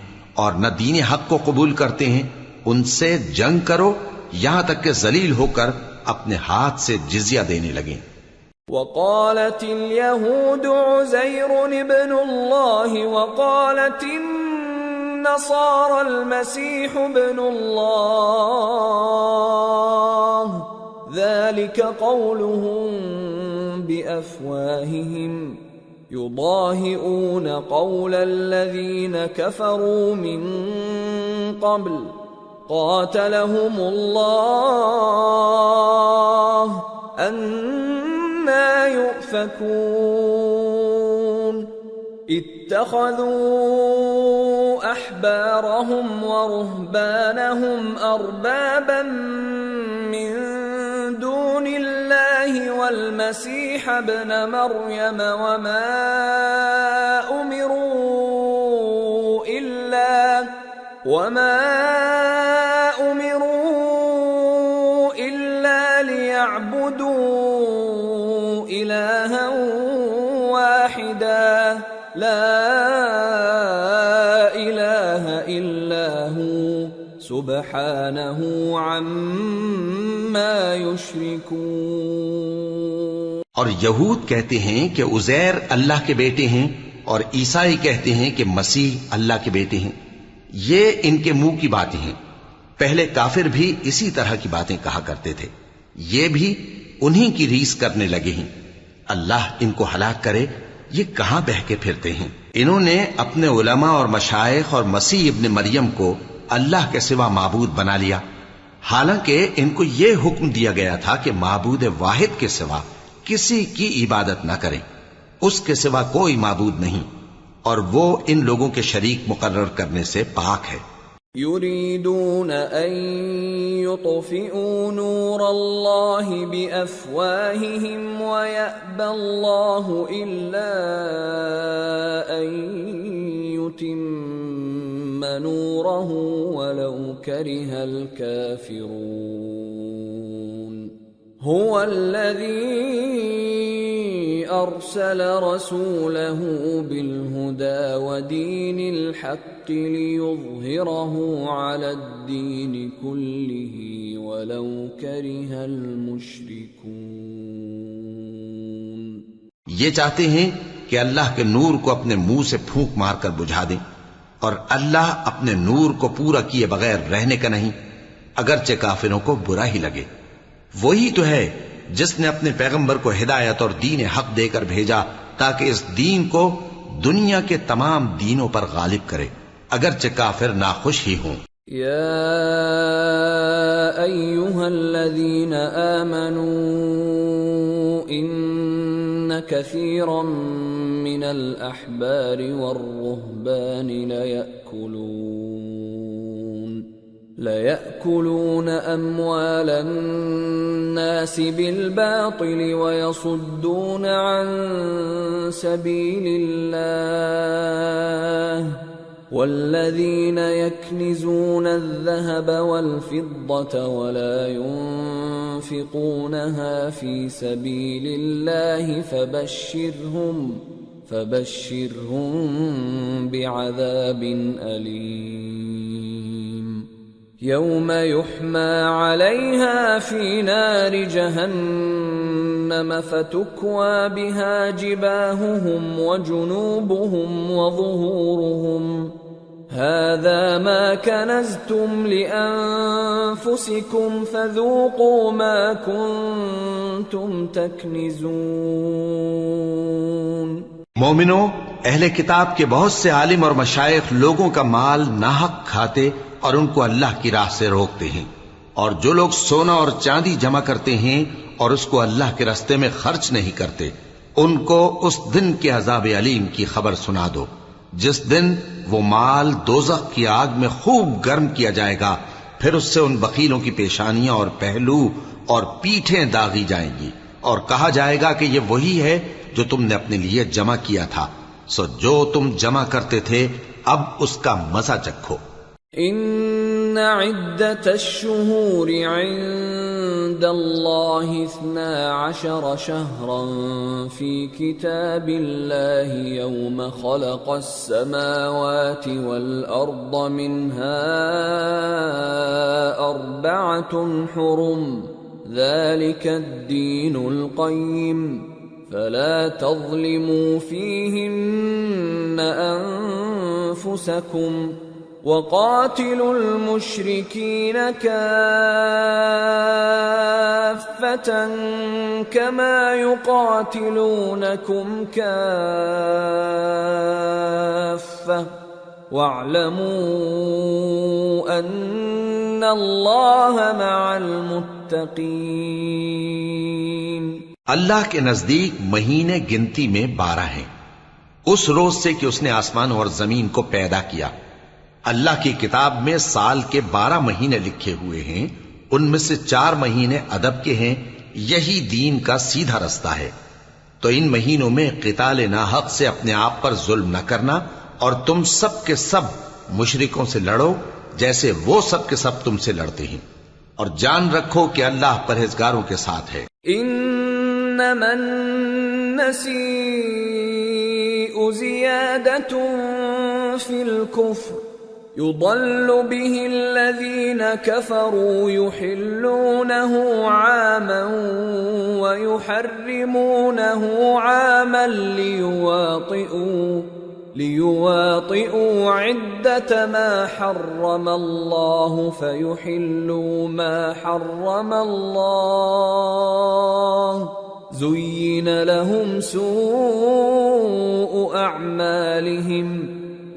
اور نہ دین حق کو قبول کرتے ہیں، ان سے جنگ کرو یہاں تک کہ ذلیل ہو کر اپنے ہاتھ سے جزیہ دینے لگیں۔ وقالت اليهود عزير ابن الله وقالت النصارى المسيح ابن الله ذلك قولهم بأفواههم يضاهئون قول الذين كفروا من قبل قاتلهم الله أَنَّى يُؤْفَكُونَ اتَّخَذُوا أَحْبَارَهُمْ وَرُهْبَانَهُمْ أَرْبَابًا مِّن دُونِ اللَّهِ وَالْمَسِيحَ ابْنَ مَرْيَمَ وَمَا أُمِرُوا إِلَّا لِيَعْبُدُوا إِلَٰهًا وَاحِدًا لَا إِلَٰهَ إِلَّا هُوَ سُبْحَانَهُ عَمَّا يُشْرِكُونَ۔ اور یہود کہتے ہیں کہ عزیر اللہ کے بیٹے ہیں، اور عیسائی کہتے ہیں کہ مسیح اللہ کے بیٹے ہیں۔ یہ ان کے منہ کی باتیں ہیں۔ پہلے کافر بھی اسی طرح کی باتیں کہا کرتے تھے، یہ بھی انہی کی ریس کرنے لگے ہیں۔ اللہ ان کو ہلاک کرے، یہ کہاں بہہ کے پھرتے ہیں۔ انہوں نے اپنے علماء اور مشائخ اور مسیح ابن مریم کو اللہ کے سوا معبود بنا لیا، حالانکہ ان کو یہ حکم دیا گیا تھا کہ معبود واحد کے سوا کسی کی عبادت نہ کریں، اس کے سوا کوئی معبود نہیں، اور وہ ان لوگوں کے شریک مقرر کرنے سے پاک ہے۔ يريدون أن يطفئوا نور الله بأفواههم ويأبى الله إلا أن يتم نوره ولو كره الكافرون هو الذي أرسل رسوله بالهدى ودين الحق ليظهره على الدين كله ولو كره المشركون۔ یہ چاہتے ہیں کہ اللہ کے نور کو اپنے منہ سے پھونک مار کر بجھا دیں، اور اللہ اپنے نور کو پورا کیے بغیر رہنے کا نہیں، اگرچہ کافروں کو برا ہی لگے۔ وہی تو ہے جس نے اپنے پیغمبر کو ہدایت اور دین حق دے کر بھیجا تاکہ اس دین کو دنیا کے تمام دینوں پر غالب کرے، اگرچہ کافر ناخوش ہی ہوں۔ یا ایھا الذین آمنوا ان کثیرا من الاحبار والرہبان لَيَأْكُلُونَ أَمْوَالَ النَّاسِ بِالْبَاطِلِ وَيَصُدُّونَ عَن سَبِيلِ اللَّهِ وَالَّذِينَ يَكْنِزُونَ الذَّهَبَ وَالْفِضَّةَ وَلَا يُنفِقُونَهَا فِي سَبِيلِ اللَّهِ فَبَشِّرْهُم بِعَذَابٍ أَلِيمٍ يوم يحمى عليها في نار جهنم فتكوى بها جباههم وجنوبهم وظهورهم هذا ما كنزتم لأنفسكم فذوقوا ما كنتم تكنزون۔ مومنو، اہل کتاب کے بہت سے عالم اور مشائخ لوگوں کا مال ناحق کھاتے اور ان کو اللہ کی راہ سے روکتے ہیں، اور جو لوگ سونا اور چاندی جمع کرتے ہیں اور اس کو اللہ کے راستے میں خرچ نہیں کرتے، ان کو اس دن کے عذاب علیم کی خبر سنا دو، جس دن وہ مال دوزخ کی آگ میں خوب گرم کیا جائے گا، پھر اس سے ان بخیلوں کی پیشانیاں اور پہلو اور پیٹھیں داغی جائیں گی، اور کہا جائے گا کہ یہ وہی ہے جو تم نے اپنے لیے جمع کیا تھا، سو جو تم جمع کرتے تھے اب اس کا مزہ چکھو۔ ان عدت الشہور عند الله 12 شهرا في كتاب الله يوم خلق السماوات والأرض منها 4 حرم ذلك الدين القيم فلا تظلموا فيهن أنفسكم وقاتلوا المشركين كافة كما يقاتلونكم كافة واعلموا أن الله مع المتقين۔ اللہ کے نزدیک مہینے گنتی میں 12 ہیں، اس روز سے کہ اس نے آسمان اور زمین کو پیدا کیا۔ اللہ کی کتاب میں سال کے 12 مہینے لکھے ہوئے ہیں، ان میں سے 4 مہینے ادب کے ہیں، یہی دین کا سیدھا رستہ ہے۔ تو ان مہینوں میں قتال ناحق سے اپنے آپ پر ظلم نہ کرنا، اور تم سب کے سب مشرکوں سے لڑو جیسے وہ سب کے سب تم سے لڑتے ہیں، اور جان رکھو کہ اللہ پرہیزگاروں کے ساتھ ہے۔ انما النسیء زیادۃ فی الکفر يضل به الذين كفروا يحلونه عاما ويحرمونه عاما ليواطئوا عدة ما حرم الله فيحلوا ما حرم الله زين لهم سوء أعمالهم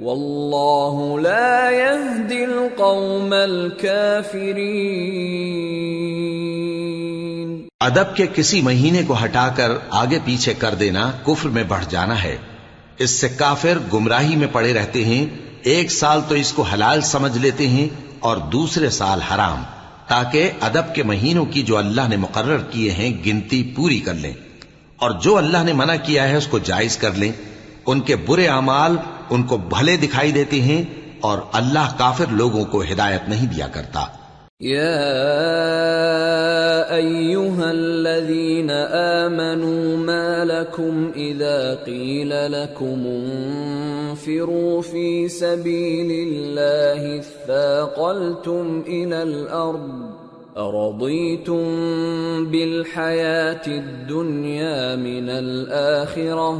واللہ لا يهدی القوم الکافرین۔ ادب کے کسی مہینے کو ہٹا کر آگے پیچھے کر دینا کفر میں بڑھ جانا ہے، اس سے کافر گمراہی میں پڑے رہتے ہیں۔ ایک سال تو اس کو حلال سمجھ لیتے ہیں اور دوسرے سال حرام، تاکہ ادب کے مہینوں کی جو اللہ نے مقرر کیے ہیں گنتی پوری کر لیں، اور جو اللہ نے منع کیا ہے اس کو جائز کر لیں۔ ان کے برے اعمال ان کو بھلے دکھائی دیتے ہیں، اور اللہ کافر لوگوں کو ہدایت نہیں دیا کرتا۔ یا ایھا الذین آمنوا ما لکم اذا قیل لکم انفروا فی سبیل اللہ اثاقلتم الی الارض ارضیتم بالحیاة الدنیا من الآخرہ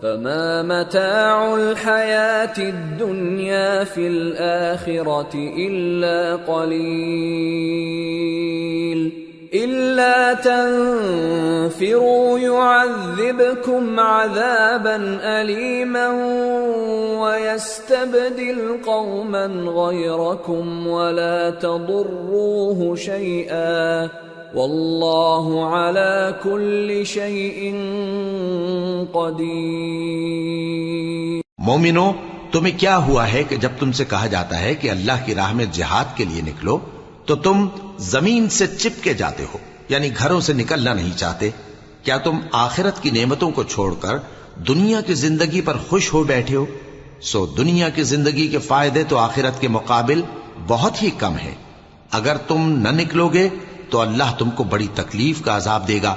فما متاع الحياة الدنيا في الآخرة إلا قليل إلا تنفروا يعذبكم عذابا أليما ويستبدل قوما غيركم ولا تضروه شيئا واللہ علی کل شیء قدیر۔ مومنو، تمہیں کیا ہوا ہے کہ جب تم سے کہا جاتا ہے کہ اللہ کی راہ میں جہاد کے لیے نکلو تو تم زمین سے چپکے جاتے ہو، یعنی گھروں سے نکلنا نہیں چاہتے؟ کیا تم آخرت کی نعمتوں کو چھوڑ کر دنیا کی زندگی پر خوش ہو بیٹھے ہو؟ سو دنیا کی زندگی کے فائدے تو آخرت کے مقابل بہت ہی کم ہیں۔ اگر تم نہ نکلو گے تو اللہ تم کو بڑی تکلیف کا عذاب دے گا،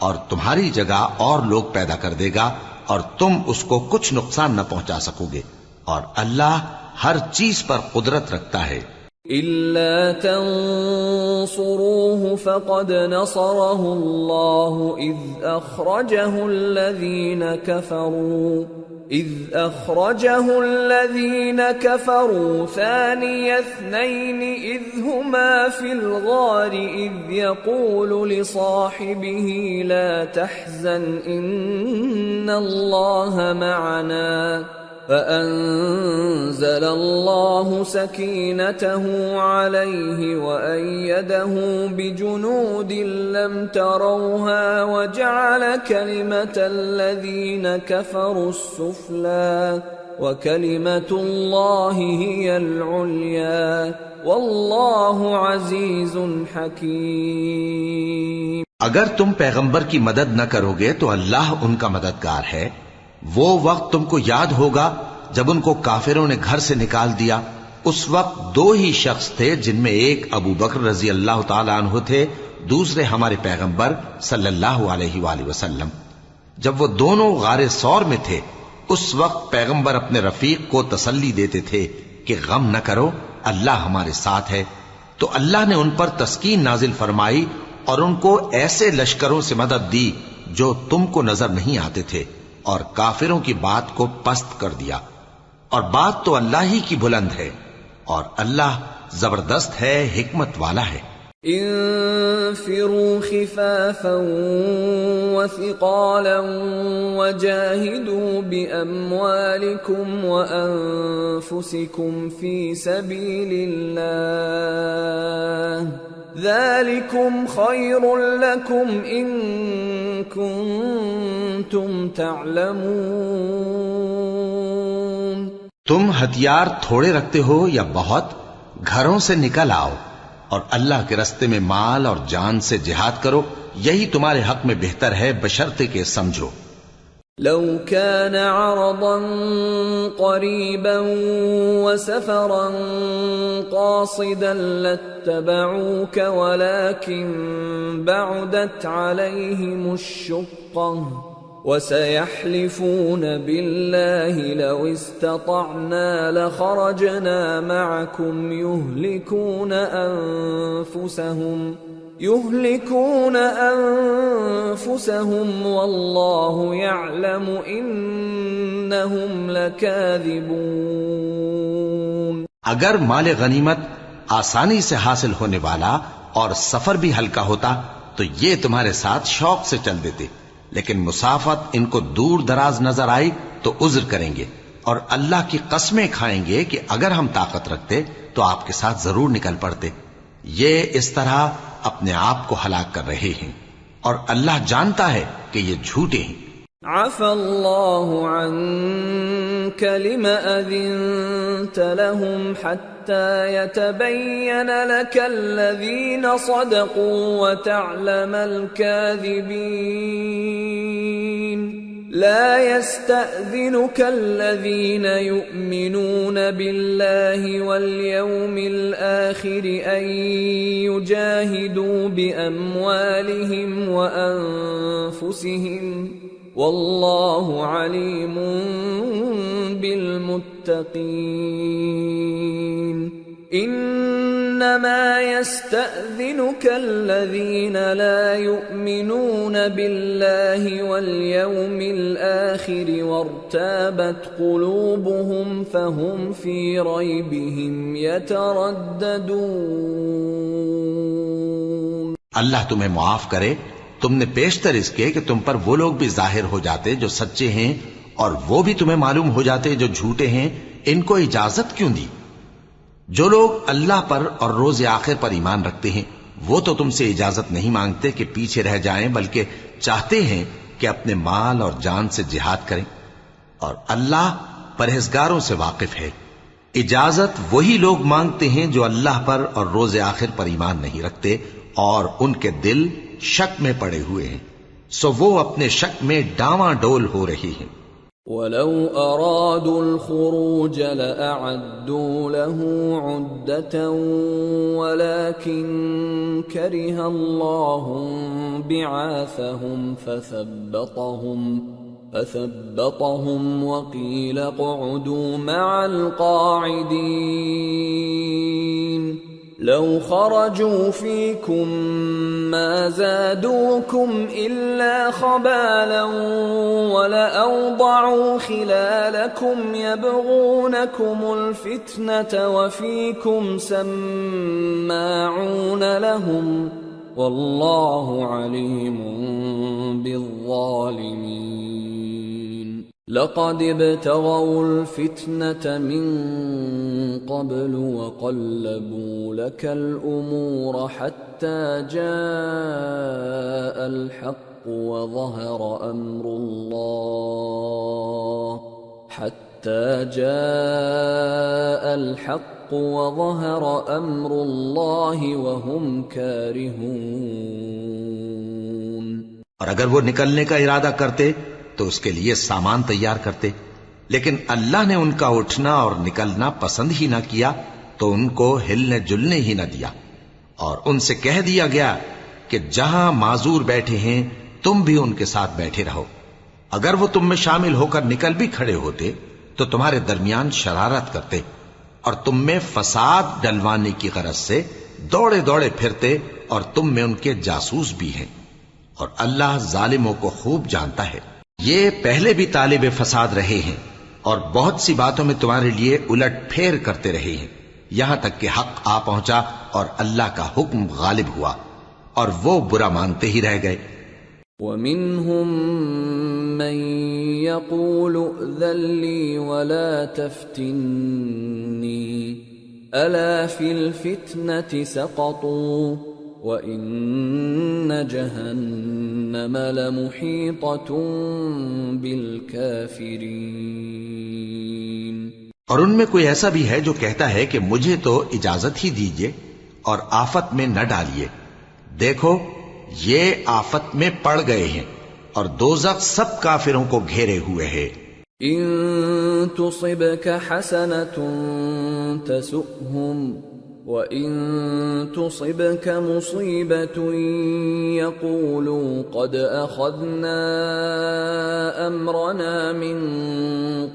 اور تمہاری جگہ اور لوگ پیدا کر دے گا، اور تم اس کو کچھ نقصان نہ پہنچا سکو گے، اور اللہ ہر چیز پر قدرت رکھتا ہے۔ إِلَّا تَنصُرُوهُ فَقَدْ نَصَرَهُ اللَّهُ إِذْ أَخْرَجَهُ الَّذِينَ كَفَرُوا ثَانِيَ اثْنَيْنِ إِذْ هُمَا فِي الْغَارِ إِذْ يَقُولُ لِصَاحِبِهِ لَا تَحْزَنْ إِنَّ اللَّهَ مَعَنَا فَأَنزَلَ اللَّهُ سَكِينَتَهُ عَلَيْهِ وَأَيَّدَهُ بِجُنُودٍ لَّمْ تَرَوْهَا وَجَعَلَ كَلِمَةَ الَّذِينَ كَفَرُوا السُّفْلَى وَكَلِمَةُ اللَّهِ هِيَ الْعُلْيَا وَاللَّهُ عَزِيزٌ حَكِيمٌ۔ اگر تم پیغمبر کی مدد نہ کرو گے تو اللہ ان کا مددگار ہے۔ وہ وقت تم کو یاد ہوگا جب ان کو کافروں نے گھر سے نکال دیا۔ اس وقت 2 ہی شخص تھے، جن میں ایک ابو بکر رضی اللہ تعالی عنہ تھے، دوسرے ہمارے پیغمبر صلی اللہ علیہ وآلہ وسلم، جب وہ دونوں غار ثور میں تھے، اس وقت پیغمبر اپنے رفیق کو تسلی دیتے تھے کہ غم نہ کرو، اللہ ہمارے ساتھ ہے۔ تو اللہ نے ان پر تسکین نازل فرمائی اور ان کو ایسے لشکروں سے مدد دی جو تم کو نظر نہیں آتے تھے، اور کافروں کی بات کو پست کر دیا، اور بات تو اللہ ہی کی بلند ہے، اور اللہ زبردست ہے، حکمت والا ہے۔ انفروا خفافا وثقالا وجاهدوا بأموالكم وأنفسكم في سبيل الله ذلكم خير لكم إن كنتم تعلمون۔ تم ہتھیار تھوڑے رکھتے ہو یا بہت، گھروں سے نکل آؤ اور اللہ کے رستے میں مال اور جان سے جہاد کرو، یہی تمہارے حق میں بہتر ہے بشرطے کہ سمجھو۔ لو كان عرضا قريبا وسفرا قاصدا لاتبعوك ولكن بعدت عليهم الشقة وسيحلفون بالله لو استطعنا لخرجنا معكم يهلكون أنفسهم والله يعلم إنهم لكاذبون۔ اگر مال غنیمت آسانی سے حاصل ہونے والا اور سفر بھی ہلکا ہوتا تو یہ تمہارے ساتھ شوق سے چل دیتے، لیکن مسافت ان کو دور دراز نظر آئی تو عذر کریں گے، اور اللہ کی قسمیں کھائیں گے کہ اگر ہم طاقت رکھتے تو آپ کے ساتھ ضرور نکل پڑتے۔ یہ اس طرح اپنے آپ کو ہلاک کر رہے ہیں، اور اللہ جانتا ہے کہ یہ جھوٹے ہیں۔ عفى الله عنك لما أذنت لهم حتى يتبين لك الذين صدقوا وتعلم الكاذبين۔ لا يستأذنك الذين يؤمنون بالله واليوم الآخر أن يجاهدوا بأموالهم وأنفسهم والله عليم بالمتقين۔ انما يستأذنك الذين لا يؤمنون بالله واليوم الآخر وارتابت قلوبهم فهم في ريبهم يترددون۔ اللہ تمہیں معاف کرے، تم نے پیشتر اس کے کہ تم پر وہ لوگ بھی ظاہر ہو جاتے جو سچے ہیں، اور وہ بھی تمہیں معلوم ہو جاتے جو جھوٹے ہیں۔ ان کو اجازت کیوں دی؟ جو لوگ اللہ پر اور روز آخر پر ایمان رکھتے ہیں وہ تو تم سے اجازت نہیں مانگتے کہ پیچھے رہ جائیں، بلکہ چاہتے ہیں کہ اپنے مال اور جان سے جہاد کریں، اور اللہ پرہیزگاروں سے واقف ہے۔ اجازت وہی لوگ مانگتے ہیں جو اللہ پر اور روز آخر پر ایمان نہیں رکھتے اور ان کے دل شک میں پڑے ہوئے ہیں، سو وہ اپنے شک میں ڈاواں ڈول ہو رہی ہیں۔ وَلَوْ أَرَادُوا الْخُرُوجَ لَأَعَدُّوا لَهُ عُدَّةً وَلَكِنْ كَرِهَ اللَّهُ بِعَاثَهُمْ فَثَبَّطَهُمْ وَقِيلَ اقْعُدُوا مَعَ الْقَاعِدِينَ۔ لو خرجوا فيكم ما زادوكم إلا خبالا ولأوضعوا خلالكم يبغونكم الفتنة وفيكم سماعون لهم والله عليم بالظالمين۔ لقد ابتغوا الفتنة من قبل وقلبوا لك الأمور حتى جاء الحق وظهر أمر الله وهم كارهون۔ اور اگر وہ نکلنے کا ارادہ کرتے تو اس کے لیے سامان تیار کرتے، لیکن اللہ نے ان کا اٹھنا اور نکلنا پسند ہی نہ کیا تو ان کو ہلنے جلنے ہی نہ دیا، اور ان سے کہہ دیا گیا کہ جہاں معذور بیٹھے ہیں تم بھی ان کے ساتھ بیٹھے رہو. اگر وہ تم میں شامل ہو کر نکل بھی کھڑے ہوتے تو تمہارے درمیان شرارت کرتے اور تم میں فساد ڈلوانے کی غرض سے دوڑے دوڑے پھرتے اور تم میں ان کے جاسوس بھی ہیں. اور اللہ ظالموں کو خوب جانتا ہے. یہ پہلے بھی طالب فساد رہے ہیں اور بہت سی باتوں میں تمہارے لیے الٹ پھیر کرتے رہے ہیں، یہاں تک کہ حق آ پہنچا اور اللہ کا حکم غالب ہوا اور وہ برا مانتے ہی رہ گئے. وَمِنْهُمْ مَنْ يَقُولُ ائْذَنْ لِي وَلَا تَفْتِنِّي أَلَا فِي الْفِتْنَةِ سَقَطُوا وَإِنَّ جَهَنَّمَ لَمُحِيطَةٌ بِالْكَافِرِينَ. اور ان میں کوئی ایسا بھی ہے جو کہتا ہے کہ مجھے تو اجازت ہی دیجئے اور آفت میں نہ ڈالیے. دیکھو یہ آفت میں پڑ گئے ہیں اور دوزخ سب کافروں کو گھیرے ہوئے ہے. ان تصبك حسنة تسؤهم وان تصبك مصيبة يقولوا قد اخذنا امرنا من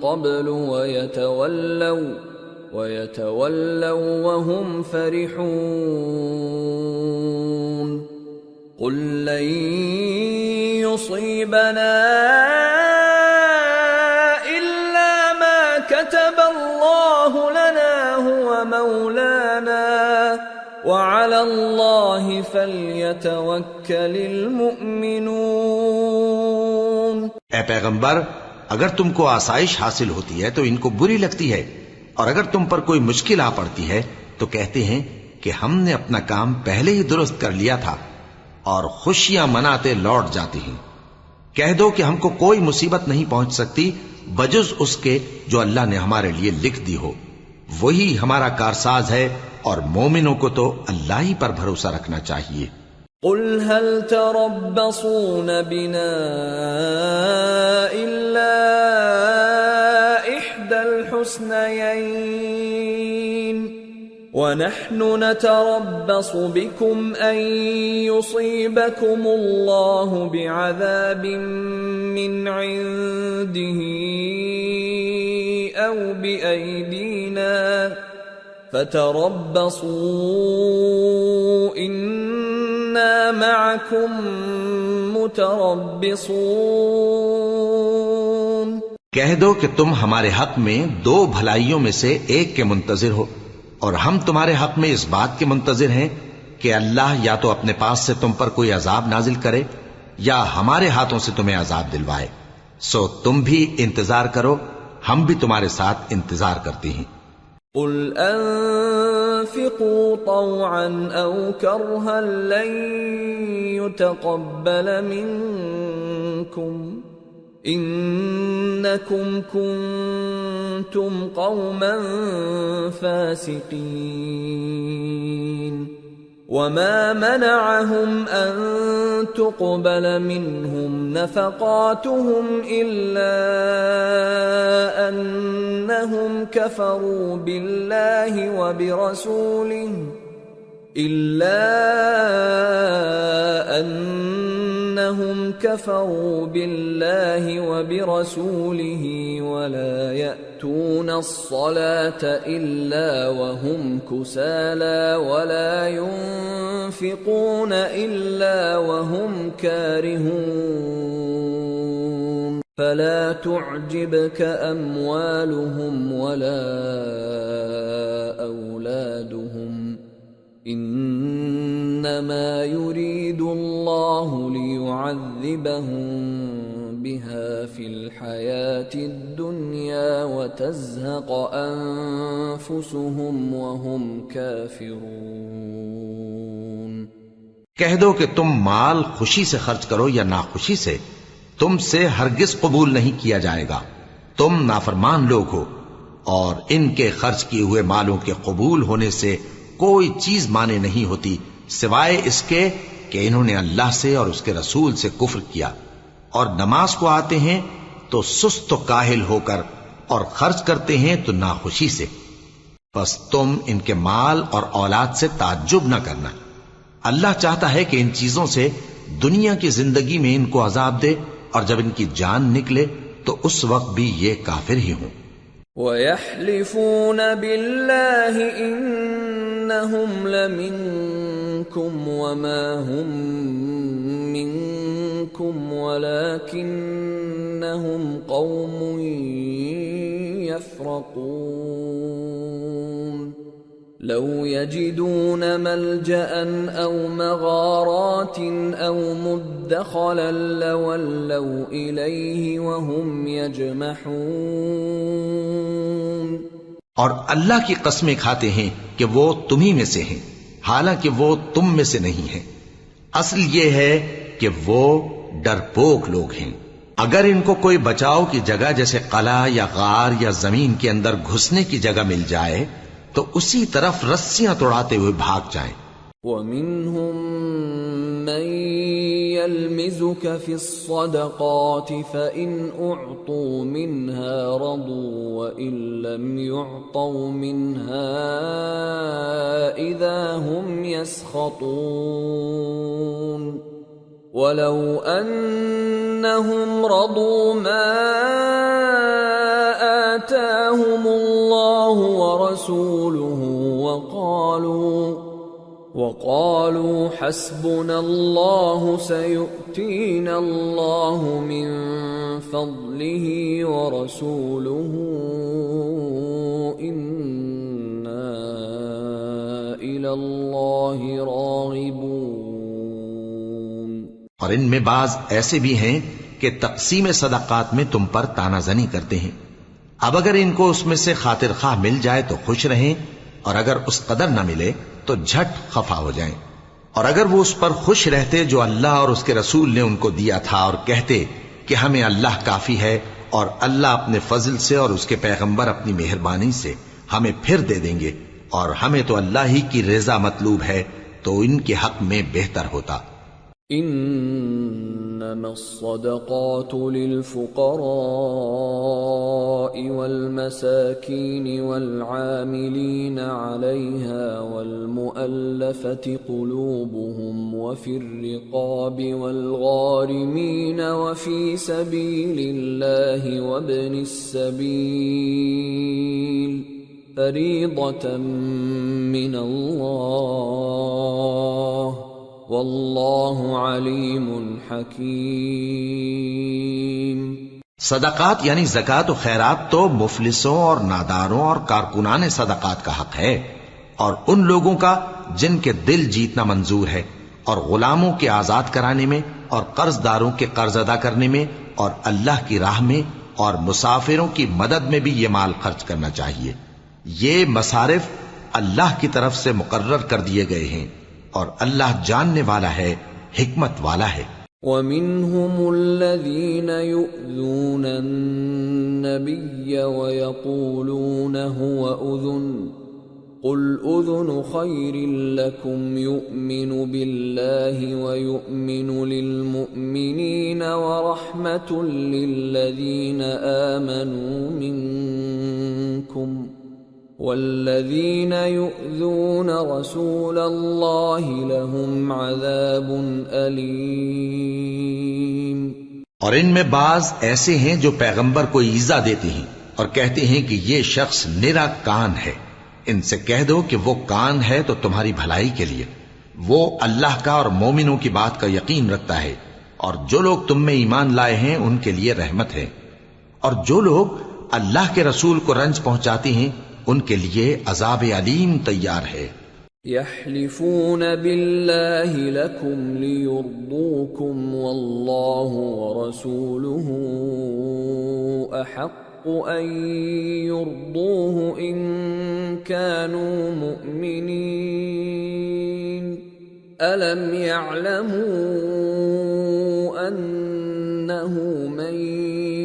قبل ويتولوا وهم فرحون. قل لن يصيبنا إلا ما كتب الله لنا هو مولانا وعلى الله فليتوكل المؤمنون. اے پیغمبر، اگر تم کو آسائش حاصل ہوتی ہے تو ان کو بری لگتی ہے، اور اگر تم پر کوئی مشکل آ پڑتی ہے تو کہتے ہیں کہ ہم نے اپنا کام پہلے ہی درست کر لیا تھا، اور خوشیاں مناتے لوٹ جاتے ہیں. کہہ دو کہ ہم کو کوئی مصیبت نہیں پہنچ سکتی بجز اس کے جو اللہ نے ہمارے لیے لکھ دی ہو. وہی ہمارا کارساز ہے، اور مومنوں کو تو اللہ ہی پر بھروسہ رکھنا چاہیے. قل هل تربصون بنا إلا إحدى الحسنيين ونحن نتربص بكم أن يصيبكم الله بعذاب من عنده أو بأيدينا فتربصوا إنا معكم متربصون. کہہ دو کہ تم ہمارے حق میں دو بھلائیوں میں سے ایک کے منتظر ہو، اور ہم تمہارے حق میں اس بات کے منتظر ہیں کہ اللہ یا تو اپنے پاس سے تم پر کوئی عذاب نازل کرے یا ہمارے ہاتھوں سے تمہیں عذاب دلوائے. سو تم بھی انتظار کرو، ہم بھی تمہارے ساتھ انتظار کرتے ہیں. قل انفقوا طوعا او کرها لن يتقبل منكم انکم کنتم قوما فاسقین. وما منعهم ان تقبل منهم نفقاتهم الا انهم كفروا بالله وبرسوله ولا يأتون الصلاة إلا وهم كسالى ولا ينفقون إلا وهم كارهون. فلا تعجبك أموالهم ولا أولادهم انما يريد الله ليعذبهم بها في الحياة الدنيا وتزهق انفسهم وهم كافرون. کہہ دو کہ تم مال خوشی سے خرچ کرو یا ناخوشی سے، تم سے ہرگز قبول نہیں کیا جائے گا. تم نافرمان لوگ ہو، اور ان کے خرچ کیے ہوئے مالوں کے قبول ہونے سے کوئی چیز مانے نہیں ہوتی سوائے اس کے کہ انہوں نے اللہ سے اور اس کے رسول سے کفر کیا، اور نماز کو آتے ہیں تو سست و کاہل ہو کر، اور خرچ کرتے ہیں تو ناخوشی سے. بس تم ان کے مال اور اولاد سے تعجب نہ کرنا، اللہ چاہتا ہے کہ ان چیزوں سے دنیا کی زندگی میں ان کو عذاب دے، اور جب ان کی جان نکلے تو اس وقت بھی یہ کافر ہی ہوں۔ وَيَحْلِفُونَ بِاللَّهِ إِنَّهُمْ لَمِنكُمْ وَمَا هُمْ مِنكُمْ وَلَكِنَّهُمْ قَوْمٌ يَفْرَقُونَ لَوْ يَجِدُونَ مَلْجَأً أَوْ مَغَارَاتٍ أَوْ مُدَّخَلًا لَوَلَّوْا إِلَيْهِ وَهُمْ يَجْمَحُونَ۔ اور اللہ کی قسمیں کھاتے ہیں کہ وہ تمہی میں سے ہیں، حالانکہ وہ تم میں سے نہیں ہیں۔ اصل یہ ہے کہ وہ ڈرپوک لوگ ہیں۔ اگر ان کو کوئی بچاؤ کی جگہ جیسے قلعہ یا غار یا زمین کے اندر گھسنے کی جگہ مل جائے تو اسی طرف رسیاں توڑاتے ہوئے بھاگ جائیں۔ وَمِنْهُمْ مَنْ يَلْمِزُكَ فِي الصَّدَقَاتِ فَإِنْ أُعْطُوا مِنْهَا رَضُوا وَإِنْ لَمْ يُعْطَوْا مِنْهَا إِذَا هُمْ يَسْخَطُونَ وَلَوْ أَنَّهُمْ رَضُوا مَا آتَاهُمُ اللَّهُ وَرَسُولُهُ وَقَالُوا حَسْبُنَا اللَّهُ سَيُؤْتِينَا اللَّهُ مِنْ فَضْلِهِ وَرَسُولُهُ إِنَّا إِلَى اللَّهِ رَاغِبُونَ۔ اور ان میں بعض ایسے بھی ہیں کہ تقسیم صدقات میں تم پر تانا زنی کرتے ہیں۔ اب اگر ان کو اس میں سے خاطر خواہ مل جائے تو خوش رہیں، اور اگر اس قدر نہ ملے تو جھٹ خفا ہو جائیں۔ اور اگر وہ اس پر خوش رہتے جو اللہ اور اس کے رسول نے ان کو دیا تھا، اور کہتے کہ ہمیں اللہ کافی ہے، اور اللہ اپنے فضل سے اور اس کے پیغمبر اپنی مہربانی سے ہمیں پھر دے دیں گے، اور ہمیں تو اللہ ہی کی رضا مطلوب ہے، تو ان کے حق میں بہتر ہوتا۔ انما الصدقات للفقراء والمساكين والعاملين عليها والمؤلفة قلوبهم وفي الرقاب والغارمين وفي سبيل الله وابن السبيل فريضة من الله واللہ علیم حکیم۔ صدقات یعنی زکوٰۃ و خیرات تو مفلسوں اور ناداروں اور کارکنان صدقات کا حق ہے، اور ان لوگوں کا جن کے دل جیتنا منظور ہے، اور غلاموں کے آزاد کرانے میں، اور قرض داروں کے قرض ادا کرنے میں، اور اللہ کی راہ میں، اور مسافروں کی مدد میں بھی یہ مال خرچ کرنا چاہیے۔ یہ مصارف اللہ کی طرف سے مقرر کر دیے گئے ہیں، اور اللہ جاننے والا ہے، حکمت والا ہے۔ وَمِنْهُمُ الَّذِينَ يُؤْذُونَ النَّبِيَّ وَيَقُولُونَ هُوَ أُذُنٌ قُلْ أُذُنُ خَيْرٍ لَكُمْ يُؤْمِنُ بِاللَّهِ وَيُؤْمِنُ لِلْمُؤْمِنِينَ وَرَحْمَةٌ لِلَّذِينَ آمَنُوا مِنْكُمْ والذین یؤذون رسول اللہ لهم عذاب علیم۔ اور ان میں بعض ایسے ہیں جو پیغمبر کو ایذا دیتے ہیں اور کہتے ہیں کہ یہ شخص نرا کان ہے۔ ان سے کہہ دو کہ وہ کان ہے تو تمہاری بھلائی کے لیے، وہ اللہ کا اور مومنوں کی بات کا یقین رکھتا ہے، اور جو لوگ تم میں ایمان لائے ہیں ان کے لیے رحمت ہے، اور جو لوگ اللہ کے رسول کو رنج پہنچاتے ہیں ان کے لیے عذاب علیم تیار ہے۔ یحلفون باللہ لکم لیرضوکم واللہ ورسولہ احق ان یرضوہ ان كانوا مؤمنین الم یعلموا انہ من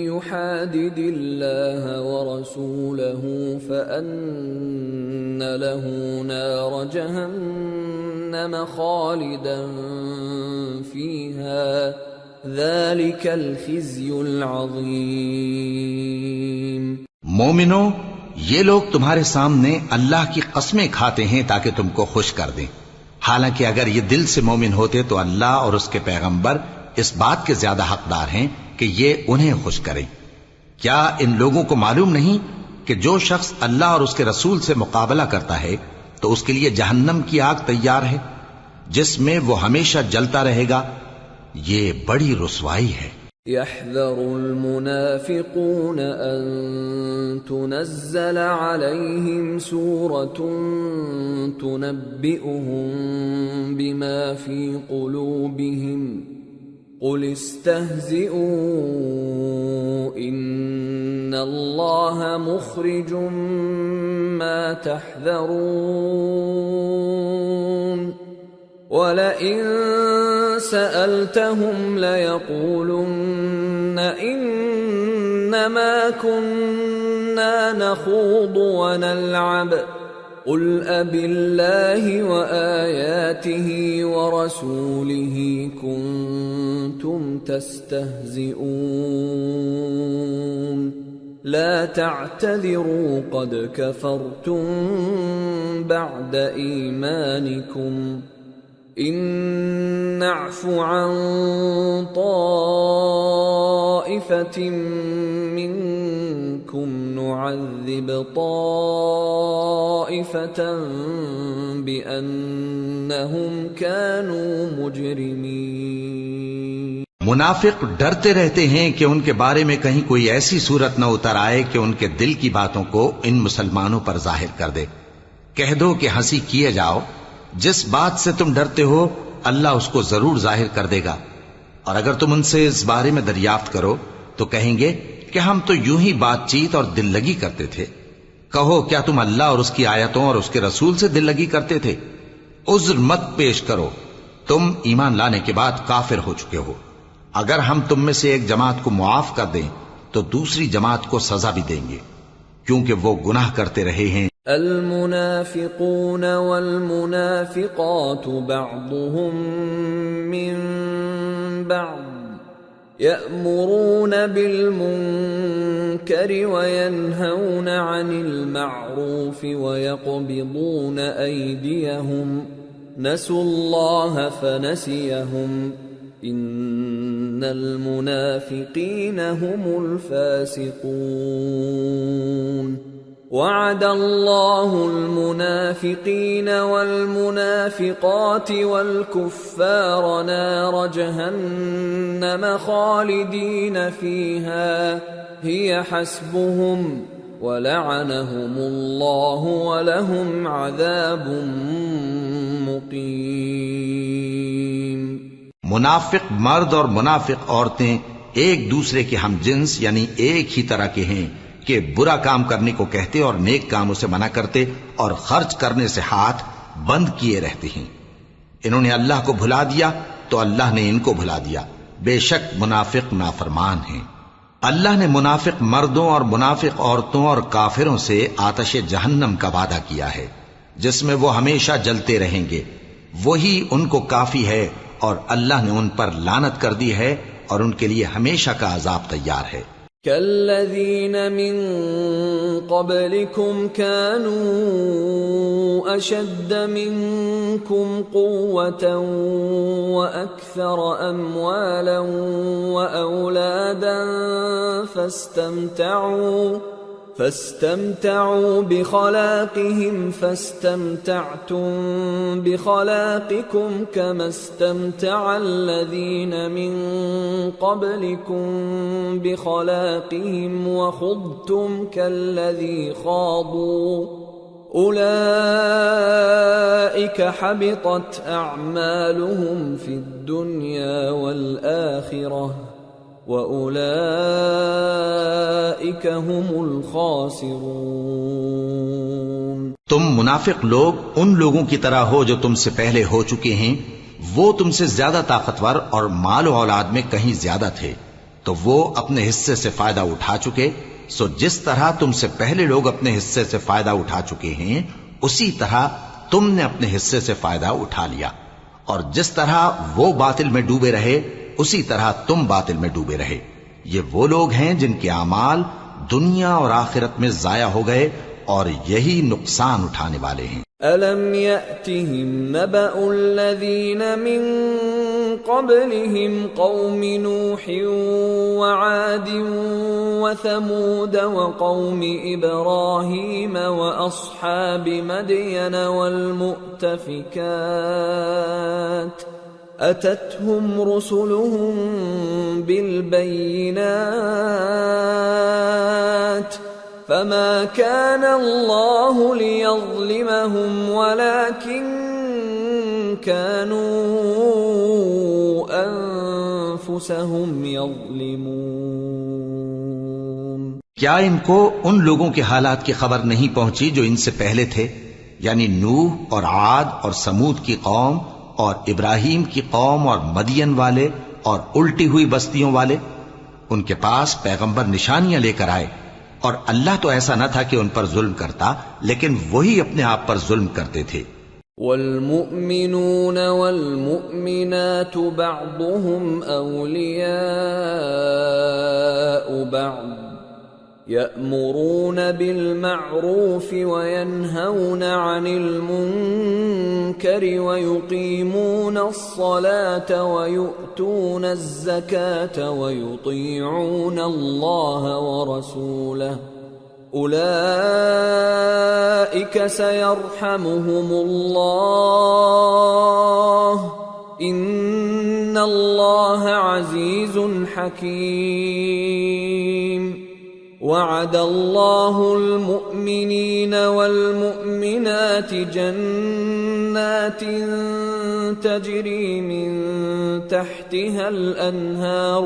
يحادد الله ورسوله فأن له نار جهنم خالدا فيها ذلك الخزي العظيم۔ مومنو، یہ لوگ تمہارے سامنے اللہ کی قسمیں کھاتے ہیں تاکہ تم کو خوش کر دیں، حالانکہ اگر یہ دل سے مومن ہوتے تو اللہ اور اس کے پیغمبر اس بات کے زیادہ حقدار ہیں کہ یہ انہیں خوش کریں۔ کیا ان لوگوں کو معلوم نہیں کہ جو شخص اللہ اور اس کے رسول سے مقابلہ کرتا ہے تو اس کے لیے جہنم کی آگ تیار ہے جس میں وہ ہمیشہ جلتا رہے گا، یہ بڑی رسوائی ہے۔ يحذر المنافقون أن تنزل عليهم سورة تنبئهم بما في قلوبهم قل استهزئوا إن الله مخرج ما تحذرون وَلَئِن سَأَلْتَهُمْ لَيَقُولُنَّ إِنَّمَا كُنَّا نَخُوضُ وَنَلْعَبُ قُلْ أَبِاللَّهِ وَآيَاتِهِ وَرَسُولِهِ كُنتُمْ تَسْتَهْزِئُونَ لَا تَعْتَذِرُوا قَدْ كَفَرْتُمْ بَعْدَ إِيمَانِكُمْ إن نعف عن طائفة منكم نعذب طائفة بأنهم كانوا مجرمين۔ منافق ڈرتے رہتے ہیں کہ ان کے بارے میں کہیں کوئی ایسی صورت نہ اتر آئے کہ ان کے دل کی باتوں کو ان مسلمانوں پر ظاہر کر دے۔ کہہ دو کہ ہنسی کیے جاؤ، جس بات سے تم ڈرتے ہو اللہ اس کو ضرور ظاہر کر دے گا، اور اگر تم ان سے اس بارے میں دریافت کرو تو کہیں گے کہ ہم تو یوں ہی بات چیت اور دل لگی کرتے تھے۔ کہو کیا تم اللہ اور اس کی آیتوں اور اس کے رسول سے دل لگی کرتے تھے؟ عذر مت پیش کرو، تم ایمان لانے کے بعد کافر ہو چکے ہو۔ اگر ہم تم میں سے ایک جماعت کو معاف کر دیں تو دوسری جماعت کو سزا بھی دیں گے، کیونکہ وہ گناہ کرتے رہے ہیں۔ المنافقون والمنافقات بعضهم من بعض يأمرون بالمنكر وينهون عن المعروف ويقبضون أيديهم نسوا الله فنسيهم إن المنافقين هم الفاسقون وعد الله المنافقين والمنافقات والكفار نار جهنم خالدين فيها هي حسبهم ولعنهم الله ولهم عذاب مقيم۔ منافق مرد اور منافق عورتیں ایک دوسرے کے ہم جنس یعنی ایک ہی طرح کے ہیں کہ برا کام کرنے کو کہتے اور نیک کاموں سے منع کرتے اور خرچ کرنے سے ہاتھ بند کیے رہتے ہیں۔ انہوں نے اللہ کو بھلا دیا تو اللہ نے ان کو بھلا دیا، بے شک منافق نافرمان ہیں۔ اللہ نے منافق مردوں اور منافق عورتوں اور کافروں سے آتش جہنم کا وعدہ کیا ہے جس میں وہ ہمیشہ جلتے رہیں گے، وہی ان کو کافی ہے، اور اللہ نے ان پر لعنت کر دی ہے اور ان کے لیے ہمیشہ کا عذاب تیار ہے۔ كالذين من قبلكم كانوا أشد منكم قوة وأكثر أموالا وأولادا فاستمتعوا بخلاقهم فاستمتعتم بخلاقكم كما استمتع الذين من قبلكم بخلاقهم وخضتم كالذي خاضوا أولئك حبطت أعمالهم في الدنيا والآخرة وَأُولَئِكَ هُمُ الْخَاسِرُونَ۔ تم منافق لوگ ان لوگوں کی طرح ہو جو تم سے پہلے ہو چکے ہیں، وہ تم سے زیادہ طاقتور اور مال و اولاد میں کہیں زیادہ تھے، تو وہ اپنے حصے سے فائدہ اٹھا چکے، سو جس طرح تم سے پہلے لوگ اپنے حصے سے فائدہ اٹھا چکے ہیں اسی طرح تم نے اپنے حصے سے فائدہ اٹھا لیا، اور جس طرح وہ باطل میں ڈوبے رہے اسی طرح تم باطل میں ڈوبے رہے۔ یہ وہ لوگ ہیں جن کے اعمال دنیا اور آخرت میں ضائع ہو گئے اور یہی نقصان اٹھانے والے ہیں۔ أَلَمْ يَأْتِهِمْ نَبَأُ الَّذِينَ مِنْ قَبْلِهِمْ قَوْمِ نُوحٍ وَعَادٍ وَثَمُودَ وَقَوْمِ إِبْرَاهِيمَ وَأَصْحَابِ مَدْيَنَ وَالْمُؤْتَفِكَاتِ أَتَتْهُمْ رُسُلُهُم بِالْبَيِّنَاتِ فَمَا كَانَ اللَّهُ لِيَظْلِمَهُمْ وَلَكِنْ كَانُوا أَنفُسَهُمْ يَظْلِمُونَ۔ کیا ان کو ان لوگوں کے حالات کی خبر نہیں پہنچی جو ان سے پہلے تھے، یعنی نوح اور عاد اور سمود کی قوم اور ابراہیم کی قوم اور مدین والے اور الٹی ہوئی بستیوں والے؟ ان کے پاس پیغمبر نشانیاں لے کر آئے، اور اللہ تو ایسا نہ تھا کہ ان پر ظلم کرتا، لیکن وہی اپنے آپ پر ظلم کرتے تھے۔ والمؤمنون والمؤمنات بعضهم أولياء بعض يأمرون بالمعروف وينهون عن المنكر ويقيمون الصلاة ويؤتون الزكاة ويطيعون الله ورسوله أولئك سيرحمهم الله إن الله عزيز حكيم۔ وعد الله المؤمنين والمؤمنات جنات تجري من تحتها الأنهار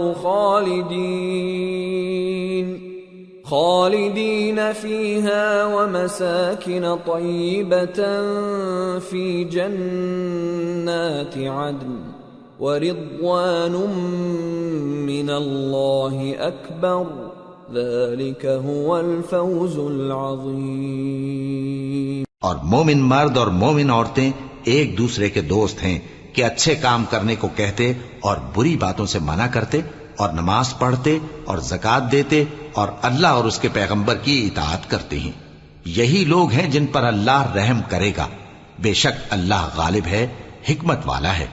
خالدين فيها ومساكن طيبة في جنات عدن ورضوان من الله أكبر ذلك هو الفوز العظیم۔ اور مومن مرد اور مومن عورتیں ایک دوسرے کے دوست ہیں کہ اچھے کام کرنے کو کہتے اور بری باتوں سے منع کرتے اور نماز پڑھتے اور زکوٰۃ دیتے اور اللہ اور اس کے پیغمبر کی اطاعت کرتے ہیں۔ یہی لوگ ہیں جن پر اللہ رحم کرے گا، بے شک اللہ غالب ہے، حکمت والا ہے۔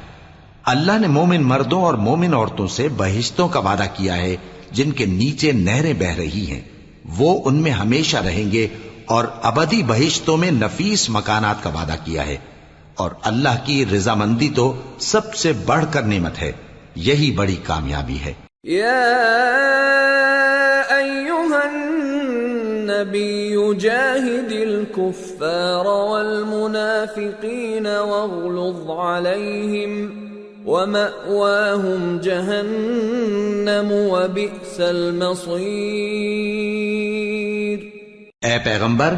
اللہ نے مومن مردوں اور مومن عورتوں سے بہشتوں کا وعدہ کیا ہے جن کے نیچے نہریں بہ رہی ہیں، وہ ان میں ہمیشہ رہیں گے، اور ابدی بہشتوں میں نفیس مکانات کا وعدہ کیا ہے، اور اللہ کی رضامندی تو سب سے بڑھ کر نعمت ہے، یہی بڑی کامیابی ہے۔ یا ایھا النبی جاہد الکفار والمنافقین واغلظ علیہم وَمَأْوَاهُمْ جَهَنَّمُ وَبِئْسَ الْمَصِيرُ۔ اے پیغمبر،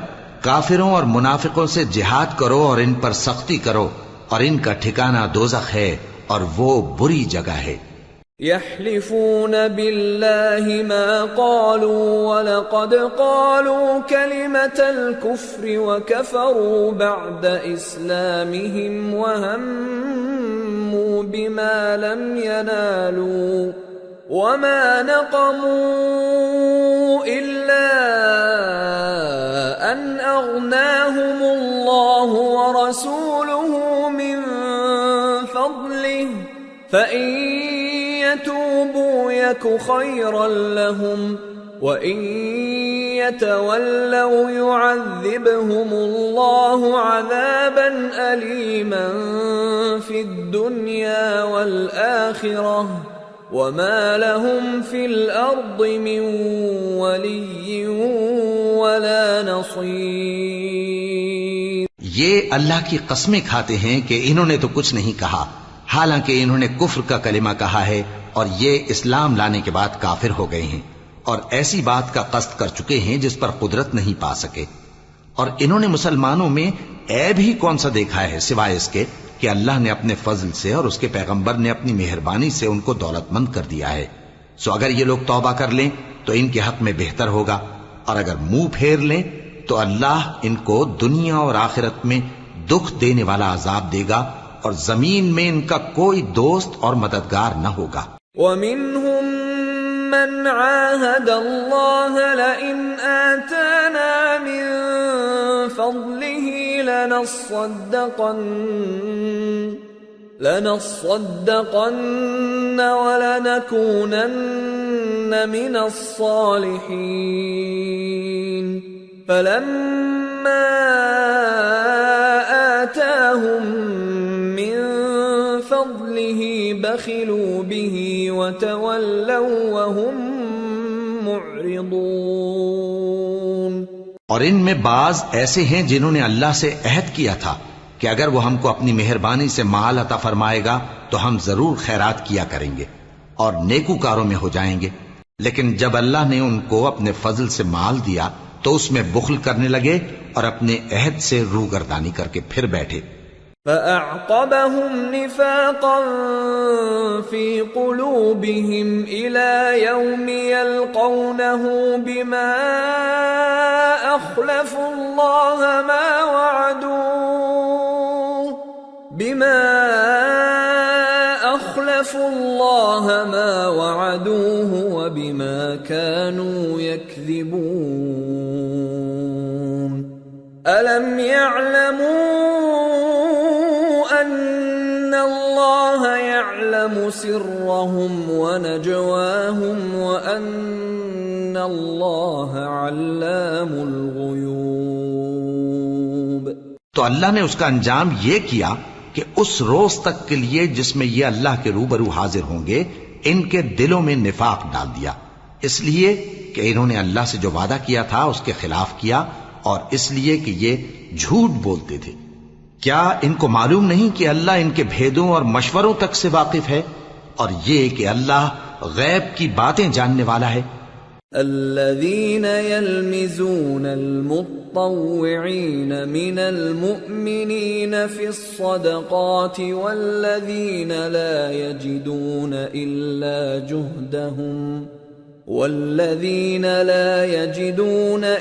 کافروں اور منافقوں سے جہاد کرو اور ان پر سختی کرو، اور ان کا ٹھکانہ دوزخ ہے اور وہ بری جگہ ہے۔ يحلفون بالله ما قالوا ولقد قالوا كلمة الكفر وكفروا بعد إسلامهم وهموا بما لم ينالوا وما نقموا إلا أن أغناهم الله ورسوله من فضله فإن يتوبوا يك خيرا لهم وإن يتولوا يعذبهم الله عذابا أليما في الدنيا والآخرة وما لهم في الأرض من ولي ولا نصير۔ یہ اللہ کی قسمیں کھاتے ہیں کہ انہوں نے تو کچھ نہیں کہا، حالانکہ انہوں نے کفر کا کلمہ کہا ہے اور یہ اسلام لانے کے بعد کافر ہو گئے ہیں، اور ایسی بات کا قصد کر چکے ہیں جس پر قدرت نہیں پا سکے۔ اور انہوں نے مسلمانوں میں عیب ہی کون سا دیکھا ہے سوائے اس کے کہ اللہ نے اپنے فضل سے اور اس کے پیغمبر نے اپنی مہربانی سے ان کو دولت مند کر دیا ہے۔ سو اگر یہ لوگ توبہ کر لیں تو ان کے حق میں بہتر ہوگا، اور اگر منہ پھیر لیں تو اللہ ان کو دنیا اور آخرت میں دکھ دینے والا عذاب دے گا، اور زمین میں ان کا کوئی دوست اور مددگار نہ ہوگا۔ وَمِنْهُمْ مَنْ عَاهَدَ اللَّهَ لَئِنْ آتَانَا مِنْ فَضْلِهِ لنصدقن ولنكونن من الصالحين فلما آتاهم من فضله بخلوا به وتولوا وهم معرضون۔ اور ان میں بعض ایسے ہیں جنہوں نے اللہ سے عہد کیا تھا کہ اگر وہ ہم کو اپنی مہربانی سے مال عطا فرمائے گا تو ہم ضرور خیرات کیا کریں گے اور نیکوکاروں میں ہو جائیں گے، لیکن جب اللہ نے ان کو اپنے فضل سے مال دیا تو اس میں بخل کرنے لگے اور اپنے عہد سے روگردانی کر کے پھر بیٹھے۔ فأعقبهم نفاقا في قلوبهم إلى يوم يلقونه بما أخلفوا الله ما وعدوه وبما كانوا يكذبون ألم يعلموا أن الله يعلم سرهم ونجواهم وأن الله علام الغيوب۔ تو اللہ نے اس کا انجام یہ کیا کہ اس روز تک کے لیے جس میں یہ اللہ کے روبرو حاضر ہوں گے ان کے دلوں میں نفاق ڈال دیا، اس لیے کہ انہوں نے اللہ سے جو وعدہ کیا تھا اس کے خلاف کیا، اور اس لیے کہ یہ جھوٹ بولتے تھے۔ کیا ان کو معلوم نہیں کہ اللہ ان کے بھیدوں اور مشوروں تک سے واقف ہے، اور یہ کہ اللہ غیب کی باتیں جاننے والا ہے۔ الذين يلمزون المطوعين من المؤمنين في الصدقات والذين لا يجدون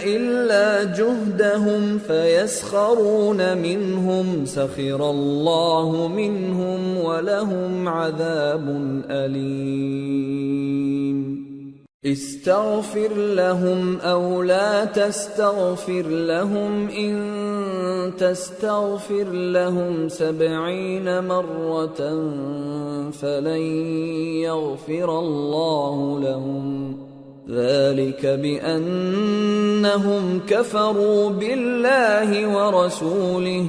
إلا جهدهم فيسخرون منهم سخر الله منهم ولهم عذاب أليم استغفر لهم أو لا تستغفر لهم إن تستغفر لهم 70 مرة فلن يغفر الله لهم ذلك بأنهم كفروا بالله ورسوله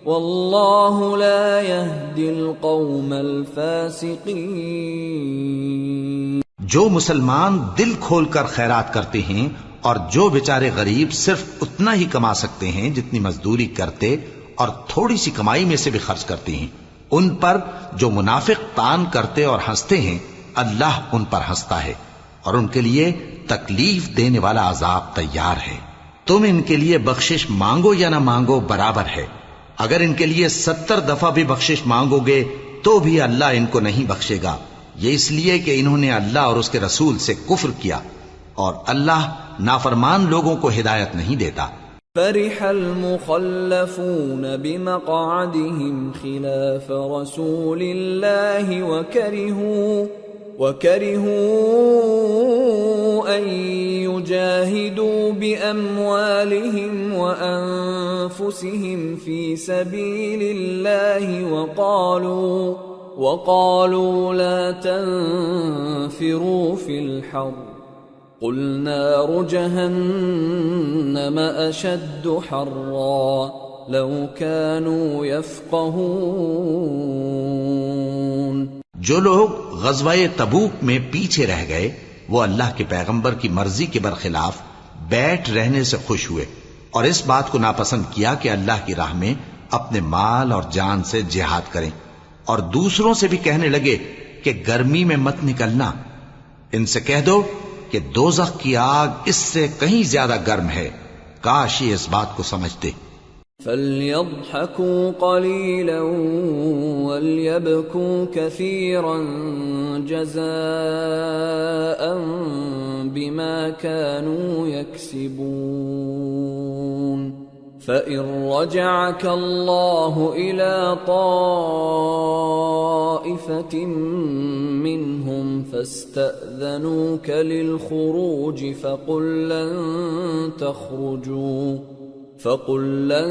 والله لا يهدي القوم الفاسقين۔ جو مسلمان دل کھول کر خیرات کرتے ہیں اور جو بیچارے غریب صرف اتنا ہی کما سکتے ہیں جتنی مزدوری کرتے اور تھوڑی سی کمائی میں سے بھی خرچ کرتے ہیں، ان پر جو منافق تان کرتے اور ہنستے ہیں اللہ ان پر ہنستا ہے اور ان کے لیے تکلیف دینے والا عذاب تیار ہے۔ تم ان کے لیے بخشش مانگو یا نہ مانگو برابر ہے، اگر ان کے لیے 70 دفعہ بھی بخشش مانگو گے تو بھی اللہ ان کو نہیں بخشے گا، یہ اس لیے کہ انہوں نے اللہ اور اس کے رسول سے کفر کیا، اور اللہ نافرمان لوگوں کو ہدایت نہیں دیتا۔ فرح المخلفون بمقعدهم خلاف رسول الله وكرهوا أن يجاهدوا بأموالهم وأنفسهم في سبيل الله وقالوا لا تنفروا في الحر قل نار جهنم أشد حرا لو كانوا يفقهون۔ جو لوگ غزوہ تبوک میں پیچھے رہ گئے وہ اللہ کے پیغمبر کی مرضی کے برخلاف بیٹھ رہنے سے خوش ہوئے اور اس بات کو ناپسند کیا کہ اللہ کی راہ میں اپنے مال اور جان سے جہاد کریں، اور دوسروں سے بھی کہنے لگے کہ گرمی میں مت نکلنا۔ ان سے کہہ دو کہ دوزخ کی آگ اس سے کہیں زیادہ گرم ہے، کاش یہ اس بات کو سمجھتے۔ فَلْيَضْحَكُوا قَلِيلًا وَلْيَبْكُوا كَثِيرًا جَزَاءً بِمَا كَانُوا يَكْسِبُونَ۔ فَإِن رَّجَعَكَ اللَّهُ إِلَى طَائِفَةٍ مِّنْهُمْ فَاسْتَأْذَنُوكَ لِلْخُرُوجِ فَقُل لَّن فقل لن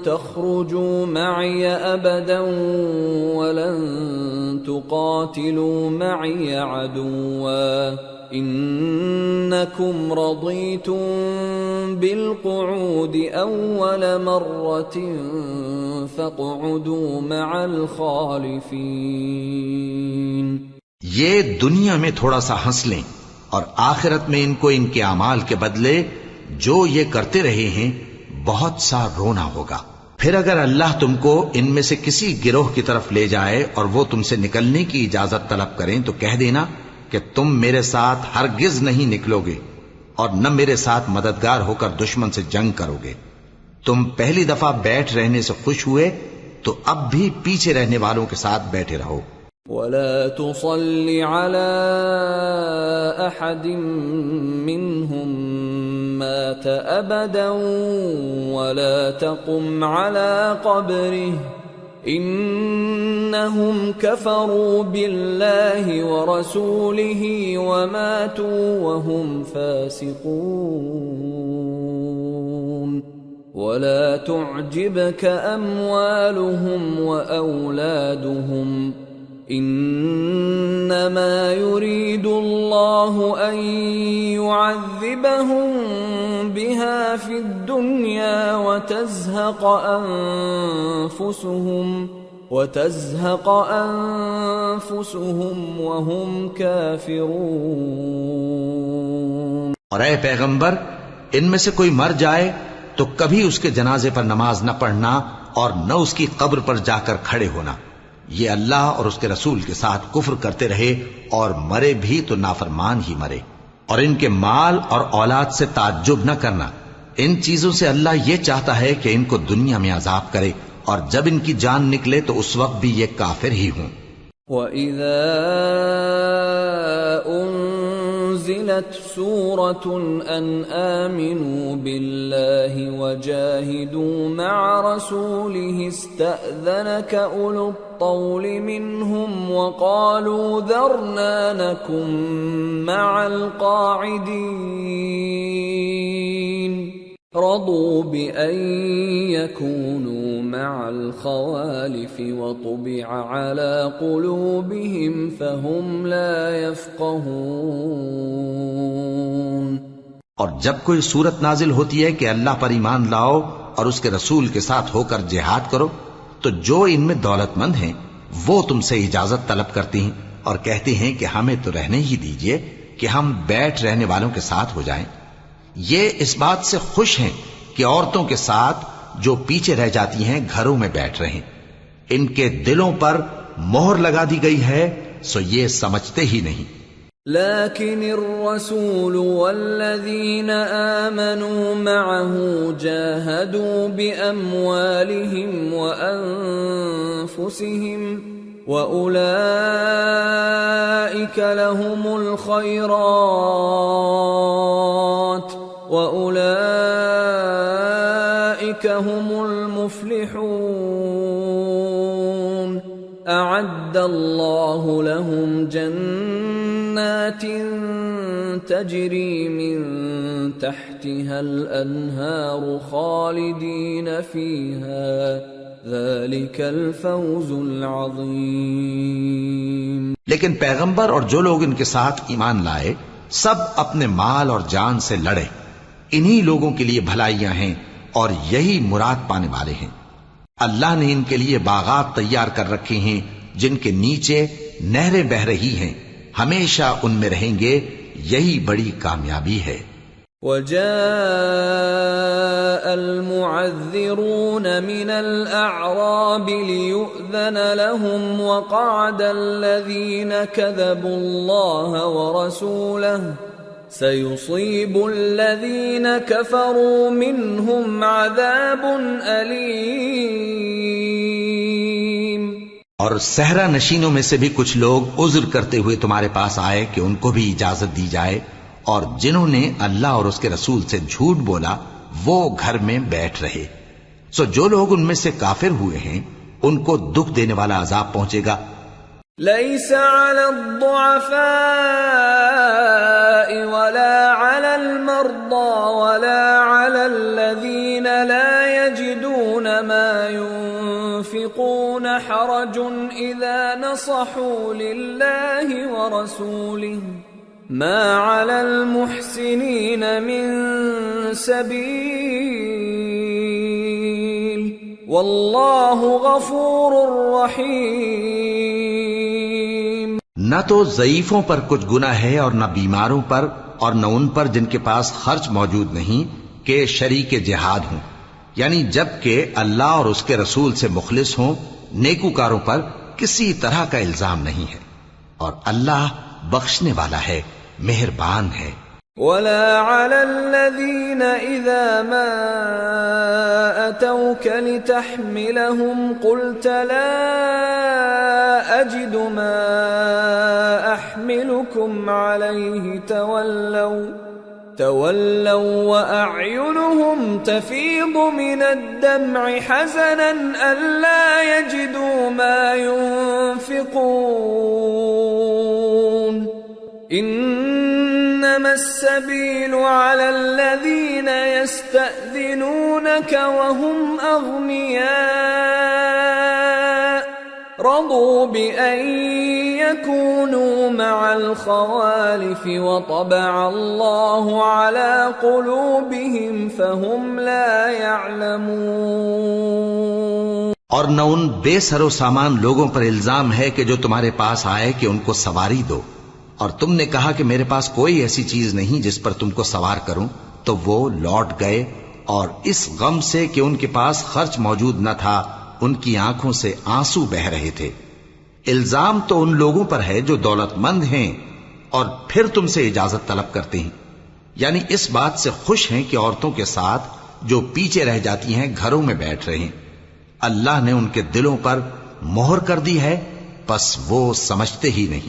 تخرجوا معي أبدا ولن تقاتلوا معي عدوا إنكم رضيتم بالقعود أول مرة فاقعدوا مع الخالفين. یہ دنیا میں تھوڑا سا ہنس لیں اور آخرت میں ان کو ان کے اعمال کے بدلے جو یہ کرتے رہے ہیں بہت سا رونا ہوگا. پھر اگر اللہ تم کو ان میں سے کسی گروہ کی طرف لے جائے اور وہ تم سے نکلنے کی اجازت طلب کریں تو کہہ دینا کہ تم میرے ساتھ ہرگز نہیں نکلو گے اور نہ میرے ساتھ مددگار ہو کر دشمن سے جنگ کرو گے. تم پہلی دفعہ بیٹھ رہنے سے خوش ہوئے تو اب بھی پیچھے رہنے والوں کے ساتھ بیٹھے رہو. ولا تصل على أحد منهم مات أبدا ولا تقم على قبره إنهم كفروا بالله ورسوله وماتوا وهم فاسقون. ولا تعجبك أموالهم وأولادهم إنما يريد الله أن يعذبهم بها في الدنيا وتزهق أنفسهم وهم كافرون. اور اے پیغمبر ان میں سے کوئی مر جائے تو کبھی اس کے جنازے پر نماز نہ پڑھنا اور نہ اس کی قبر پر جا کر کھڑے ہونا. یہ اللہ اور اس کے رسول کے ساتھ کفر کرتے رہے اور مرے بھی تو نافرمان ہی مرے. اور ان کے مال اور اولاد سے تعجب نہ کرنا. ان چیزوں سے اللہ یہ چاہتا ہے کہ ان کو دنیا میں عذاب کرے اور جب ان کی جان نکلے تو اس وقت بھی یہ کافر ہی ہوں. وَإِذَا أُنزِلَتْ سُورَةٌ أَنْ آمِنُوا بِاللَّهِ وَجَاهِدُوا مَعَ رَسُولِهِ اسْتَأْذَنَكَ أُولُو الطَّوْلِ مِنْهُمْ وَقَالُوا ذَرْنَا نَكُنْ مَعَ الْقَاعِدِينَ رضوا بأن يكونوا مع الخوالف وطبع على قلوبهم فهم لا يفقهون. اور جب کوئی صورت نازل ہوتی ہے کہ اللہ پر ایمان لاؤ اور اس کے رسول کے ساتھ ہو کر جہاد کرو تو جو ان میں دولت مند ہیں وہ تم سے اجازت طلب کرتی ہیں اور کہتے ہیں کہ ہمیں تو رہنے ہی دیجئے کہ ہم بیٹھ رہنے والوں کے ساتھ ہو جائیں. یہ اس بات سے خوش ہیں کہ عورتوں کے ساتھ جو پیچھے رہ جاتی ہیں گھروں میں بیٹھ رہیں. ان کے دلوں پر مہر لگا دی گئی ہے سو یہ سمجھتے ہی نہیں. لكن الرسول والذين آمنوا معه جاهدوا بأموالهم وأنفسهم وأولئك لهم الخيرات وأولئك هم المفلحون. أعد الله لهم جنات تجري من تحتها الأنهار خالدين فيها ذلك الفوز العظيم. لیکن پیغمبر اور جو لوگ ان کے ساتھ ایمان لائے سب اپنے مال اور جان سے لڑے. انہی لوگوں کے لیے بھلائیاں ہیں اور یہی مراد پانے والے ہیں. اللہ نے ان کے لیے باغات تیار کر رکھے ہیں جن کے نیچے نہریں بہ رہی ہیں. ہمیشہ ان میں رہیں گے. یہی بڑی کامیابی ہے. وجاء المعذرون من الأعراب ليؤذن لهم وقعد الذين كذبوا الله ورسوله سيصيب الذين كفروا منهم عذاب أليم. اور صحرا نشینوں میں سے بھی کچھ لوگ عذر کرتے ہوئے تمہارے پاس آئے کہ ان کو بھی اجازت دی جائے اور جنہوں نے اللہ اور اس کے رسول سے جھوٹ بولا وہ گھر میں بیٹھ رہے. سو جو لوگ ان میں سے کافر ہوئے ہیں ان کو دکھ دینے والا عذاب پہنچے گا. ليس على الضعفاء ولا على المرضى ولا على على الذين لا يجدون ما ينفقون حرج إذا نصحوا لله ورسوله ما على المحسنين من سبيل والله غفور رحيم۔ نہ تو ضعیفوں پر کچھ گناہ ہے اور نہ بیماروں پر اور نہ ان پر جن کے پاس خرچ موجود نہیں کہ شریک جہاد ہوں، یعنی جب کہ اللہ اور اس کے رسول سے مخلص ہوں، نیکوکاروں پر کسی طرح کا الزام نہیں ہے، اور اللہ بخشنے والا ہے، مہربان ہے۔ ولا على الذين إذا ما أتوك لتحملهم قلت لا أجد ما أحملكم عليه تولوا وأعينهم تفيض من الدمع حزنا ألا يجدوا ما ينفقون إنما السبيل على الذين يستأذنونك وهم أغنياء رضوا بأن يكونوا مع الخوالف وطبع الله على قلوبهم فهم لا يعلمون۔ اور نہ ان بے سر و سامان لوگوں پر الزام ہے کہ جو تمہارے پاس آئے کہ ان کو سواری دو، اور تم نے کہا کہ میرے پاس کوئی ایسی چیز نہیں جس پر تم کو سوار کروں، تو وہ لوٹ گئے، اور اس غم سے کہ ان کے پاس خرچ موجود نہ تھا ان کی آنکھوں سے آنسو بہ رہے تھے۔ الزام تو ان لوگوں پر ہے جو دولت مند ہیں اور پھر تم سے اجازت طلب کرتے ہیں، یعنی اس بات سے خوش ہیں کہ عورتوں کے ساتھ جو پیچھے رہ جاتی ہیں گھروں میں بیٹھ رہے ہیں۔ اللہ نے ان کے دلوں پر مہر کر دی ہے، پس وہ سمجھتے ہی نہیں۔